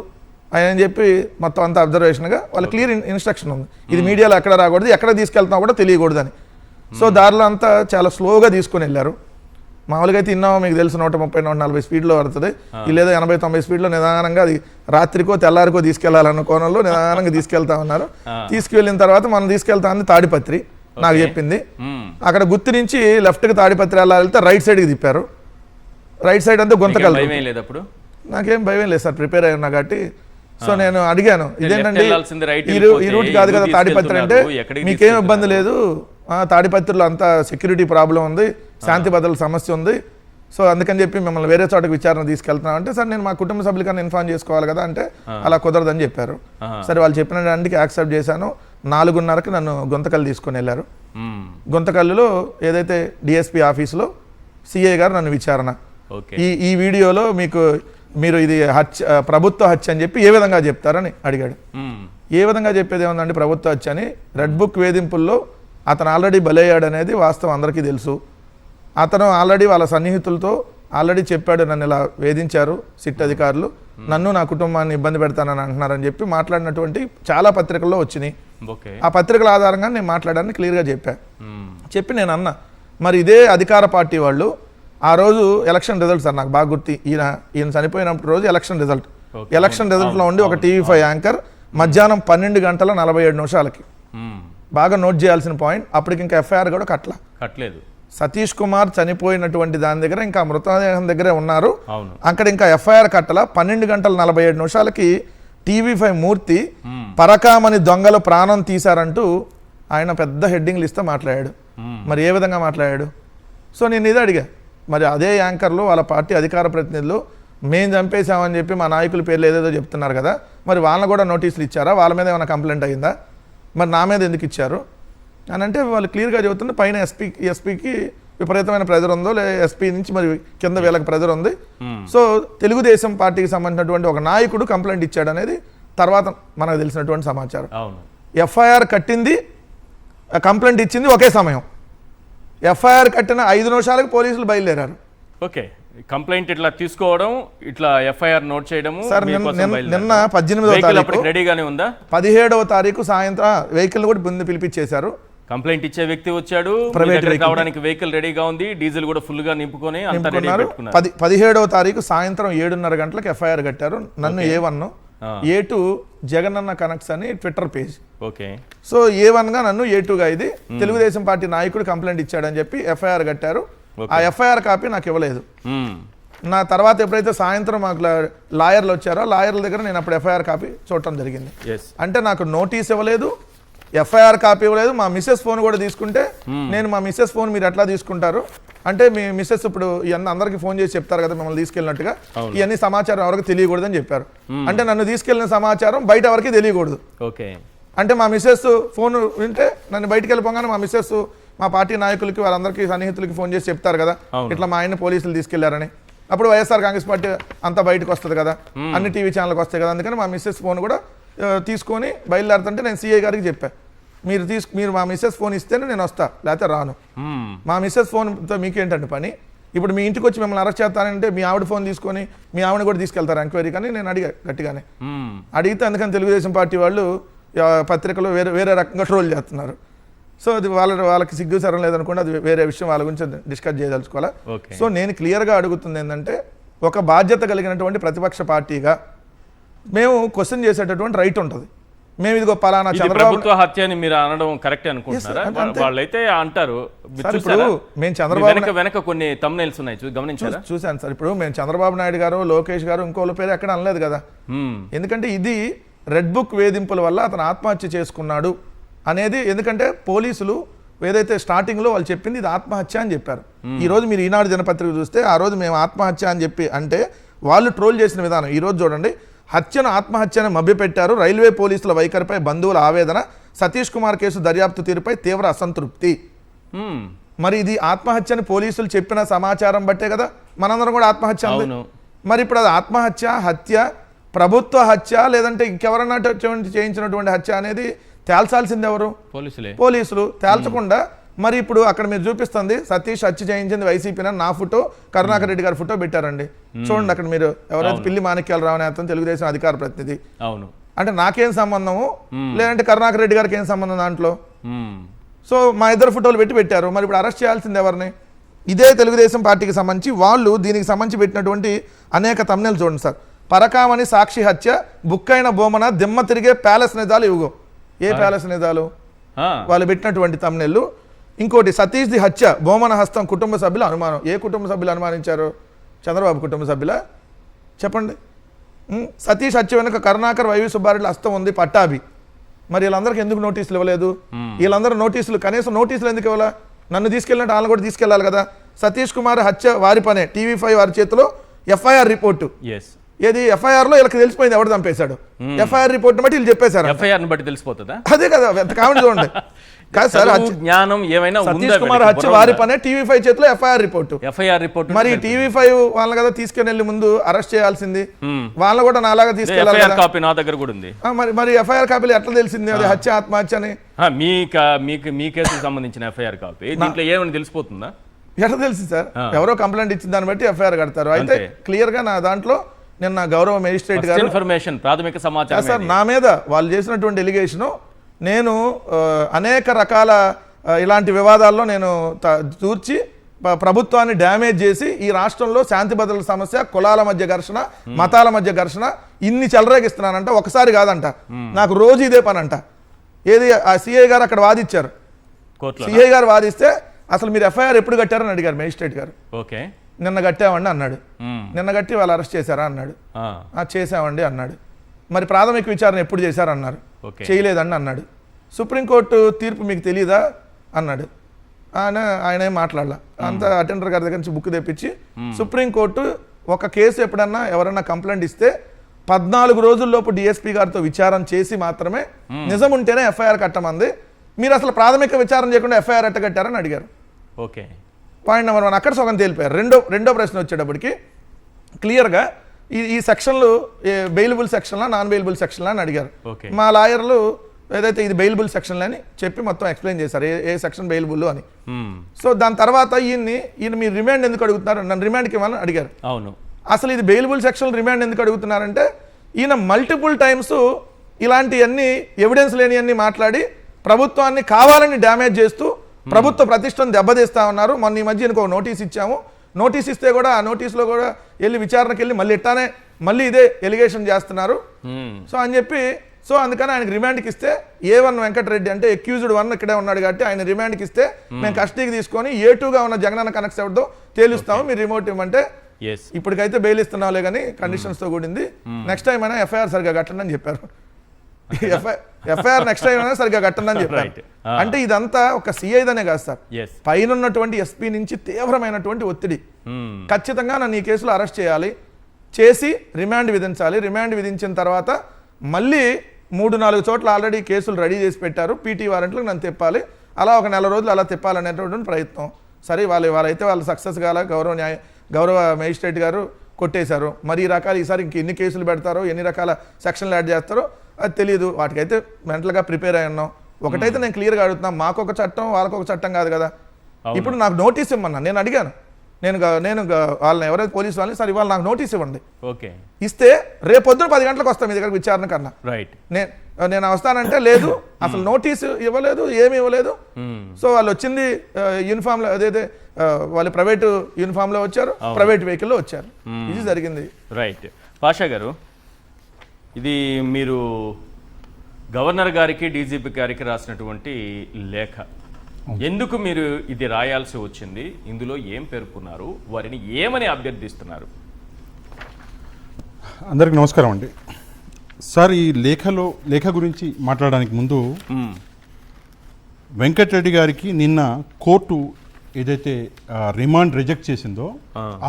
అని చెప్పి మొత్తం అంతా అబ్జర్వేషన్గా వాళ్ళ క్లియర్ ఇన్స్ట్రక్షన్ ఉంది. ఇది మీడియాలో ఎక్కడ రాకూడదు, ఎక్కడ తీసుకెళ్తున్నా కూడా తెలియకూడదు అని. సో దారిలో అంతా చాలా స్లోగా తీసుకొని వెళ్ళారు. మామూలుగా అయితే ఇన్నోవా మీకు తెలుసు 130, 140 స్పీడ్లో పడుతుంది. లేదా 80-90 స్పీడ్లో నిదానంగా అది రాత్రికో తెల్లారికో తీసుకెళ్లాలన్న కోణంలో నిదానంగా తీసుకెళ్తా ఉన్నారు. తీసుకువెళ్ళిన తర్వాత మనం తీసుకెళ్తా ఉంది తాడిపత్రి నాకు చెప్పింది. అక్కడ గుత్తి నుంచి లెఫ్ట్కి తాడిపత్రి అలా వెళ్తే రైట్ సైడ్కి తిప్పారు. రైట్ సైడ్ అంతా గుంతకల్. నాకేం భయం లేదు సార్, ప్రిపేర్ అయ్యా కాబట్టి. సో నేను అడిగాను ఇదేంటండి ఈ రూట్ కాదు కదా తాడిపత్రి అంటే, మీకేం ఇబ్బంది లేదు, తాడిపత్రిలో అంతా సెక్యూరిటీ ప్రాబ్లం ఉంది, శాంతి భద్రతల సమస్య ఉంది, సో అందుకని చెప్పి మిమ్మల్ని వేరే చోటకి విచారణ తీసుకెళ్తున్నాం అంటే, సార్ నేను మా కుటుంబ సభ్యులకన్నా ఇన్ఫార్మ్ చేసుకోవాలి కదా అంటే అలా కుదరదని చెప్పారు. సరే వాళ్ళు చెప్పిన దానికి యాక్సెప్ట్ చేశాను. 4:30కి నన్ను గుంతకల్ తీసుకొని వెళ్ళారు. గుంతకల్లులో ఏదైతే డిఎస్పీ ఆఫీసులో సిఐ గారు నన్ను విచారణ, ఈ వీడియోలో మీరు ఇది ప్రభుత్వ హత్య అని చెప్పి ఏ విధంగా చెప్తారని అడిగాడు. ఏ విధంగా చెప్పేది ఏముందండి ప్రభుత్వ హత్య అని, రెడ్ బుక్ వేధింపుల్లో అతను ఆల్రెడీ బలయ్యాడు అనేది వాస్తవం అందరికీ తెలుసు. అతను ఆల్రెడీ వాళ్ళ సన్నిహితులతో ఆల్రెడీ చెప్పాడు, నన్ను ఇలా వేధించారు సిట్ అధికారులు, నన్ను నా కుటుంబాన్ని ఇబ్బంది పెడతానని అంటున్నారని చెప్పి మాట్లాడినటువంటి చాలా పత్రికల్లో వచ్చినాయి. ఆ పత్రికల ఆధారంగా నేను మాట్లాడాలని క్లియర్గా చెప్పి నేను అన్నా, మరి ఇదే అధికార పార్టీ వాళ్ళు ఆ రోజు ఎలక్షన్ రిజల్ట్ సార్ నాకు బాగా గుర్తు, ఈయన చనిపోయినప్పుడు రోజు ఎలక్షన్ రిజల్ట్లో ఉండి ఒక టీవీ5 యాంకర్ మధ్యాహ్నం 12:47 బాగా నోట్ చేయాల్సిన పాయింట్, అప్పటికి ఇంకా ఎఫ్ఐఆర్ కూడా కట్టలేదు. సతీష్ కుమార్ చనిపోయినటువంటి దాని దగ్గర ఇంకా మృతదేహం దగ్గరే ఉన్నారు, అక్కడ ఇంకా ఎఫ్ఐఆర్ కట్టల. 12:47 టీవీ5 మూర్తి పరకామని దొంగలు ప్రాణం తీశారంటూ ఆయన పెద్ద హెడ్డింగ్లు ఇస్తే మాట్లాడాడు. మరి ఏ విధంగా మాట్లాడాడు? సో నేను ఇది అడిగా, మరి అదే యాంకర్లు వాళ్ళ పార్టీ అధికార ప్రతినిధులు మేము చంపేశామని చెప్పి మా నాయకుల పేర్లు ఏదేదో చెప్తున్నారు కదా, మరి వాళ్ళని కూడా నోటీసులు ఇచ్చారా, వాళ్ళ మీద ఏమైనా కంప్లైంట్ అయ్యిందా, మరి నా మీద ఎందుకు ఇచ్చారు అని అంటే వాళ్ళు క్లియర్గా చెబుతుంటే పైన ఎస్పీకి విపరీతమైన ప్రెజర్ ఉందో, లేదా ఎస్పీ నుంచి మరి కింద వీళ్ళకి ప్రెజర్ ఉంది. సో తెలుగుదేశం పార్టీకి సంబంధించినటువంటి ఒక నాయకుడు కంప్లైంట్ ఇచ్చాడు అనేది తర్వాత మనకు తెలిసినటువంటి సమాచారం. ఎఫ్ఐఆర్ కట్టింది, కంప్లైంట్ ఇచ్చింది ఒకే సమయం. ఎఫ్ఐఆర్ కట్టిన 5 నిమిషాలకు పోలీసులు బయలుదేరారు. ఓకే, కంప్లైంట్ ఇట్లా తీసుకోవడం, ఇట్లా ఎఫ్ఐఆర్ నోట్ చేయడము. సార్ నిన్న 18వ తారీఖు రెడీగానే ఉందా? 17వ తారీఖు సాయంత్రం వెహికల్ కూడా ముందు పిలిపించేశారు. కంప్లైంట్ ఇచ్చే వ్యక్తి వచ్చాడు, రావడానికి వెహికల్ రెడీగా ఉంది, డీజిల్ కూడా ఫుల్ గా నింపుకొని 17వ తారీఖు సాయంత్రం 7:30 గంటలకు ఎఫ్ఐఆర్ కట్టారు. నన్ను A1, A2 జగనన్న కనెక్ట్స్ అని Twitter page. Okay, so A1 గా నన్ను A2గా ఇది తెలుగుదేశం పార్టీ నాయకుడు కంప్లైంట్ ఇచ్చాడని చెప్పి ఎఫ్ఐఆర్ కట్టారు. ఆ ఎఫ్ఐఆర్ కాపీ నాకు ఇవ్వలేదు. నా తర్వాత ఎప్పుడైతే సాయంత్రం మాకు లాయర్లు వచ్చారో లాయర్ల దగ్గర నేను అప్పుడు ఎఫ్ఐఆర్ కాపీ చూడటం జరిగింది. అంటే నాకు నోటీస్ ఇవ్వలేదు, ఎఫ్ఐఆర్ కాపీ ఇవ్వలేదు. మా మిస్సెస్ ఫోన్ కూడా తీసుకుంటే నేను మా మిస్సెస్ ఫోన్ మీరు ఎట్లా తీసుకుంటారు అంటే, మీ మిస్సెస్ ఇప్పుడు ఇవన్నీ అందరికీ ఫోన్ చేసి చెప్తారు కదా మిమ్మల్ని తీసుకెళ్ళినట్టుగా, ఇవన్నీ సమాచారం ఎవరికి తెలియకూడదని చెప్పారు. అంటే నన్ను తీసుకెళ్లిన సమాచారం బయట ఎవరికి తెలియకూడదు. అంటే మా మిస్సెస్ ఫోన్ వింటే నన్ను బయటికి వెళ్ళిపోగానే మా మిస్సెస్ మా పార్టీ నాయకులకి వాళ్ళందరికీ సన్నిహితులకి ఫోన్ చేసి చెప్తారు కదా, ఇట్లా మా ఆయన పోలీసులు తీసుకెళ్లారని. అప్పుడు వైఎస్ఆర్ కాంగ్రెస్ పార్టీ అంతా బయటకు వస్తుంది కదా, అన్ని టీవీ ఛానల్కి వస్తాయి కదా. అందుకని మా మిస్సెస్ ఫోన్ కూడా తీసుకొని బయలుదేరుతుంటే నేను సిఐ గారికి చెప్పాను, మీరు మా మిస్సెస్ ఫోన్ ఇస్తేనే నేను వస్తా, లేకపోతే రాను. మా మిస్సెస్ ఫోన్తో మీకేంటండి పని? ఇప్పుడు మీ ఇంటికి వచ్చి మిమ్మల్ని అరెస్ట్ చేస్తానంటే మీ ఆవిడ ఫోన్ తీసుకొని మీ ఆవిడ కూడా తీసుకెళ్తారు ఎంక్వైరీ. కానీ నేను అడిగా గట్టిగానే అడిగితే, అందుకని తెలుగుదేశం పార్టీ వాళ్ళు పత్రికలు వేరే వేరే రకంగా ట్రోల్ చేస్తున్నారు. సో అది వాళ్ళకి సిగ్గు సరం లేదనుకోండి, అది వేరే విషయం, వాళ్ళ గురించి డిస్కస్ చేయదలుచుకోవాలా. సో నేను క్లియర్గా అడుగుతుంది ఏంటంటే, ఒక బాధ్యత కలిగినటువంటి ప్రతిపక్ష పార్టీగా మేము క్వశ్చన్ చేసేటటువంటి రైట్ ఉంటుంది. మేము ఇదిగో పలానా చంద్రబాబు ప్రభుత్వ హత్య అని మీరు అనడం కరెక్ట్ అనుకుంటున్నారా? వాళ్ళైతే అంటారు. ఇప్పుడు మేము చంద్రబాబు వెనక కొన్ని thumbnails ఉన్నాయి, గమనించారా? చూశాను సార్. ఇప్పుడు మేము చంద్రబాబు నాయుడు గారు, లోకేష్ గారు, ఇంకోళ్ళ పేరు ఎక్కడ అనలేదు కదా. ఎందుకంటే ఇది రెడ్ బుక్ వేధింపుల వల్ల అతను ఆత్మహత్య చేసుకున్నాడు అనేది. ఎందుకంటే పోలీసులు ఏదైతే స్టార్టింగ్లో వాళ్ళు చెప్పింది ఇది ఆత్మహత్య అని చెప్పారు. ఈరోజు మీరు ఈనాడు దినపత్రిక చూస్తే ఆ రోజు మేము ఆత్మహత్య అని చెప్పి అంటే వాళ్ళు ట్రోల్ చేసిన విధానం. ఈరోజు చూడండి, హత్యను ఆత్మహత్యను మభ్యపెట్టారు, రైల్వే పోలీసుల వైఖరిపై బంధువుల ఆవేదన, సతీష్ కుమార్ కేసు దర్యాప్తు తీరుపై తీవ్ర అసంతృప్తి. మరి ఇది ఆత్మహత్యని పోలీసులు చెప్పిన సమాచారం బట్టే కదా మనందరం కూడా ఆత్మహత్య. మరి ఇప్పుడు అది ఆత్మహత్య, హత్య, ప్రభుత్వ హత్య, లేదంటే ఇంకెవరన్నా చేయించినటువంటి హత్య అనేది తేల్చాల్సింది ఎవరు? పోలీసులు. తేల్చకుండా మరి ఇప్పుడు అక్కడ మీరు చూపిస్తుంది సతీష్ హత్య చేయించింది వైసీపీన నా ఫోటో, కరుణాకర్ రెడ్డి గారి ఫోటో పెట్టారండి. చూడండి అక్కడ మీరు ఎవరైతే పిల్లి మాణిక్యాలరావు అతను తెలుగుదేశం అధికార ప్రతినిధి. అంటే నాకేం సంబంధము, లేదంటే కరుణాకర్ రెడ్డి గారికి ఏం సంబంధం దాంట్లో? సో మా ఇద్దరు ఫోటోలు పెట్టారు. మరి ఇప్పుడు అరెస్ట్ చేయాల్సింది ఎవరిని? ఇదే తెలుగుదేశం పార్టీకి సంబంధించి వాళ్ళు దీనికి సంబంధించి పెట్టినటువంటి అనేక thumbnails చూడండి సార్. పరకామణి సాక్షి హత్య, బుక్కైన బోమన, దిమ్మ తిరిగే ప్యాలెస్ నిజాలు ఇవ్వగో. ఏ ప్యాలెస్ నిజాలు? వాళ్ళు పెట్టినటువంటి thumbnail. ఇంకోటి సతీష్ ది హత్య, బోమన హస్తం, కుటుంబ సభ్యుల అనుమానం. ఏ కుటుంబ సభ్యులు అనుమానించారు? చంద్రబాబు కుటుంబ సభ్యుల చెప్పండి. సతీష్ హత్య వెనుక కరుణాకర్, వైవి సుబ్బారెడ్డి హస్తం ఉంది, పట్టాభి. మరి వీళ్ళందరికీ ఎందుకు నోటీసులు ఇవ్వలేదు? వీళ్ళందరూ నోటీసులు, కనీసం నోటీసులు ఎందుకు ఇవ్వాలా? నన్ను తీసుకెళ్ళినట్టు వాళ్ళని కూడా తీసుకెళ్ళాలి కదా. సతీష్ కుమార్ హత్య వారి పనే, టీవీ5 వారి చేతిలో ఎఫ్ఐఆర్ రిపోర్టు. ఏది ఎఫ్ఐఆర్ లో వీళ్ళకి తెలిసిపోయింది ఎవరు చంపేశాడు. ఎఫ్ఐఆర్ రిపోర్ట్ బట్టి వీళ్ళు చెప్పేశారు. బట్టి తెలిసిపోతుందా? అదే కదా కామెంట్ చూడండి. కాదు సార్, జ్ఞానం ఏమైనా సతీష్ కుమార్ హత్య వారి పనే, టీవీ5 చేతిలో ఎఫ్ఐఆర్ రిపోర్ట్. మరి టీవీ5 వాళ్ళని కదా తీసుకెళ్ళి ముందు అరెస్ట్ చేయాల్సింది, వాళ్ళని కూడా నాలాగా తీసుకెళ్ళాలి. కాపీ నా దగ్గర కూడా ఉంది. మరి ఎఫ్ఐఆర్ కాపీలు ఎట్లా తెలిసింది అది హత్య ఆత్మహత్య అని? మీ కేసుకు సంబంధించిన ఎఫ్ఐఆర్ కాపీ దీంట్లో ఏమని తెలిసిపోతుందా? ఎట్లా తెలిసింది సార్? ఎవరో కంప్లైంట్ ఇచ్చిన దాన్ని బట్టి ఎఫ్ఐఆర్ కడతారు. అయితే క్లియర్ గా నా దాంట్లో నిన్న గౌరవ మేజిస్ట్రేట్ గారు ఇన్ఫర్మేషన్, ప్రాథమిక సమాచారం సార్ నా మీద వాళ్ళు చేసినటువంటి ఎలిగేషను, నేను అనేక రకాల ఇలాంటి వివాదాల్లో నేను దూర్చి ప్రభుత్వాన్ని డ్యామేజ్ చేసి ఈ రాష్ట్రంలో శాంతి భద్రతల సమస్య, కులాల మధ్య ఘర్షణ, మతాల మధ్య ఘర్షణ ఇన్ని చెలరేగిస్తున్నానంట. ఒకసారి కాదంట, నాకు రోజు ఇదే పని అంట. ఏది ఆ సిఐ గారు అక్కడ వాదిచ్చారు. సిఐ గారు వాదిస్తే అసలు మీరు ఎఫ్ఐఆర్ ఎప్పుడు కట్టారని అడిగారు మేజిస్ట్రేట్ గారు. నిన్న కట్టామండి అన్నాడు. నిన్న కట్టి వాళ్ళు అరెస్ట్ చేశారా అన్నాడు. చేశామండి అన్నాడు. మరి ప్రాథమిక విచారణ ఎప్పుడు చేశారన్నారు. చేయలేదండి అన్నాడు. సుప్రీంకోర్టు తీర్పు మీకు తెలియదా అన్నాడు. ఆయన ఏం మాట్లాడాల. అంతా అటెండర్ గారి దగ్గర నుంచి బుక్ తెప్పించి సుప్రీంకోర్టు ఒక కేసు ఎప్పుడన్నా ఎవరన్నా కంప్లైంట్ ఇస్తే 14 రోజుల్లోపు డిఎస్పీ గారితో విచారణ చేసి మాత్రమే నిజం ఉంటేనే ఎఫ్ఐఆర్ కట్టమంది. మీరు అసలు ప్రాథమిక విచారణ చేయకుండా ఎఫ్ఐఆర్ ఎట్ట కట్టారని అడిగారు. పాయింట్ నెంబర్ 1 అక్కడ సగం తేలిపోయారు. రెండో ప్రశ్న వచ్చేటప్పటికి క్లియర్గా ఈ సెక్షన్లు బెయిలబుల్ సెక్షన్లా నాన్ బెయిలబుల్ సెక్షన్లా అని అడిగారు. మా లాయర్లు ఏదైతే ఇది బెయిలబుల్ సెక్షన్లు అని చెప్పి మొత్తం ఎక్స్ప్లెయిన్ చేశారు ఏ సెక్షన్ బెయిలబుల్ అని. సో దాని తర్వాత ఈయన మీరు రిమాండ్ ఎందుకు అడుగుతున్నారు, నన్ను రిమాండ్కి ఇవ్వాలని అడిగారు. అవును, అసలు ఇది బెయిలబుల్ సెక్షన్ రిమాండ్ ఎందుకు అడుగుతున్నారంటే ఈయన మల్టిపుల్ టైమ్స్ ఇలాంటివన్నీ ఎవిడెన్స్ లేనివన్నీ మాట్లాడి ప్రభుత్వాన్ని కావాలని డ్యామేజ్ చేస్తూ ప్రభుత్వ ప్రతిష్టను దెబ్బతీస్తా ఉన్నారు. మొన్న ఈ మధ్య ఇంకో నోటీస్ ఇచ్చాము. నోటీస్ ఇస్తే కూడా ఆ నోటీసులో కూడా వెళ్ళి విచారణకి వెళ్ళి మళ్ళీ ఇట్టానే మళ్ళీ ఇదే ఎలిగేషన్ చేస్తున్నారు. సో అని చెప్పి అందుకని ఆయనకి రిమాండ్కి ఇస్తే A1 వెంకటరెడ్డి అంటే అక్యూజ్డ్ 1 ఇక్కడే ఉన్నాడు కాబట్టి ఆయన రిమాండ్కి ఇస్తే మేము కస్టడీకి తీసుకొని A2గా ఉన్న జగనన్న కనెక్ట్స్ ఎవరితో తేలుస్తాము, మీరు రిమోట్ ఇవ్వమంటే ఇప్పటికైతే బెయిల్ ఇస్తున్నావులే కానీ కండిషన్స్తో కూడింది, నెక్స్ట్ టైం అయినా ఎఫ్ఐఆర్ సరిగా కట్టండి అని చెప్పారు. ఎఫ్ఐఆర్ నెక్స్ట్ టైం అయినా సరిగా కట్టండి అని చెప్పారు. అంటే ఇదంతా ఒక సిఐదనే కాదు సార్, పైన ఉన్నటువంటి ఎస్పీ నుంచి తీవ్రమైనటువంటి ఒత్తిడి. ఖచ్చితంగా నన్ను ఈ కేసులో అరెస్ట్ చేసి రిమాండ్ విధించాలి. రిమాండ్ విధించిన తర్వాత మళ్ళీ 3-4 చోట్ల ఆల్రెడీ కేసులు రెడీ చేసి పెట్టారు. పీటీ వారెంట్లకు నన్ను తిప్పాలి. అలా ఒక నెల రోజులు అలా తిప్పాలనేటువంటి ప్రయత్నం. సరే వాళ్ళైతే వాళ్ళు సక్సెస్ కాల గౌరవ మేజిస్ట్రేట్ గారు కొట్టేశారు. మరి ఈ రకాల ఈసారి ఇంక ఎన్ని కేసులు పెడతారో ఎన్ని రకాల సెక్షన్లు యాడ్ చేస్తారో అది తెలియదు. వాటికైతే మెంటల్గా ప్రిపేర్ అయి ఉన్నాం. ఒకటైతే నేను క్లియర్గా అడుగుతున్నా, మాకొక చట్టం వాళ్ళకొక చట్టం కాదు కదా. ఇప్పుడు నాకు నోటీస్ ఇమ్మన్నా, నేను అడిగాను నేను వాళ్ళని ఎవరైతే పోలీసు వాళ్ళని సార్ ఇవాళ నాకు నోటీస్ ఇవ్వండి, ఓకే ఇస్తే రేపొద్దున 10 గంటలకు వస్తాం మీ దగ్గర విచారణ కన్నా. రైట్. నేను వస్తానంటే లేదు, అసలు నోటీసు ఇవ్వలేదు, ఏమి ఇవ్వలేదు. సో వాళ్ళు వచ్చింది యూనిఫామ్ లో, అదైతే వాళ్ళు ప్రైవేట్ యూనిఫామ్ లో వచ్చారు, ప్రైవేట్ వెహికల్ లో వచ్చారు, ఇది జరిగింది. రైట్. పాషా గారు, ఇది మీరు గవర్నర్ గారికి డీజీపీ గారికి రాసినటువంటి లేఖ, ఎందుకు మీరు ఇది రాయాల్సి వచ్చింది? ఇందులో ఏం పేర్కొన్నారు? వారిని ఏమని అభ్యర్థిస్తున్నారు? అందరికి నమస్కారం అండి. సార్, ఈ లేఖ గురించి మాట్లాడడానికి ముందు వెంకటరెడ్డి గారికి నిన్న కోర్టు ఏదైతే రిమాండ్ రిజెక్ట్ చేసిందో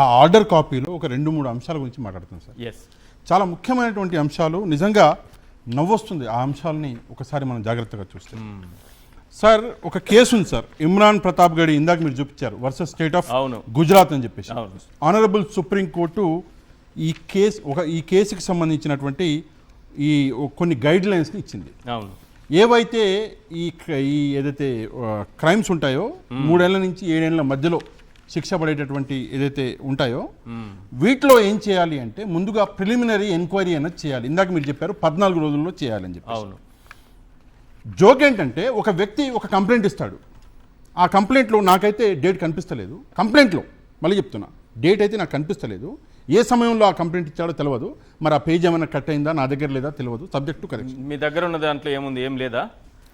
ఆ ఆర్డర్ కాపీలో ఒక 2-3 అంశాల గురించి మాట్లాడుతున్నాం సార్. ఎస్, చాలా ముఖ్యమైనటువంటి అంశాలు, నిజంగా నవ్వొస్తుంది ఆ అంశాలని ఒకసారి మనం జాగ్రత్తగా చూస్తే. సార్, ఒక కేసు ఉంది సార్, ఇమ్రాన్ ప్రతాప్ గడి, ఇందాక మీరు చూపించారు, వర్సెస్ స్టేట్ ఆఫ్ గుజరాత్ అని చెప్పేసి. ఆనరబుల్ సుప్రీంకోర్టు ఈ కేసుకి సంబంధించినటువంటి ఈ కొన్ని గైడ్ లైన్స్ని ఇచ్చింది. అవును. ఏవైతే ఈ ఏదైతే క్రైమ్స్ ఉంటాయో 3 ఏళ్ల నుంచి 7 ఏళ్ల మధ్యలో శిక్ష పడేటటువంటి ఏదైతే ఉంటాయో వీటిలో ఏం చేయాలి అంటే ముందుగా ప్రిలిమినరీ ఎంక్వైరీ అనేది చేయాలి. ఇందాక మీరు చెప్పారు 14 రోజుల్లో చేయాలని చెప్పి. అవును. జోక్ ఏంటంటే ఒక వ్యక్తి ఒక కంప్లైంట్ ఇస్తాడు, ఆ కంప్లైంట్లో నాకైతే డేట్ కనిపిస్తలేదు, కంప్లైంట్లో మళ్ళీ చెప్తున్నా డేట్ అయితే నాకు కనిపిస్తలేదు, ఏ సమయంలో ఆ కంప్లైంట్ ఇచ్చాడో తెలియదు, మరి ఆ పేజ్ ఏమైనా కట్ అయిందా నా దగ్గర లేదా తెలియదు, సబ్జెక్ట్ టు కరెక్షన్. మీ దగ్గర ఉన్న దాంట్లో ఏముంది? ఏం లేదా?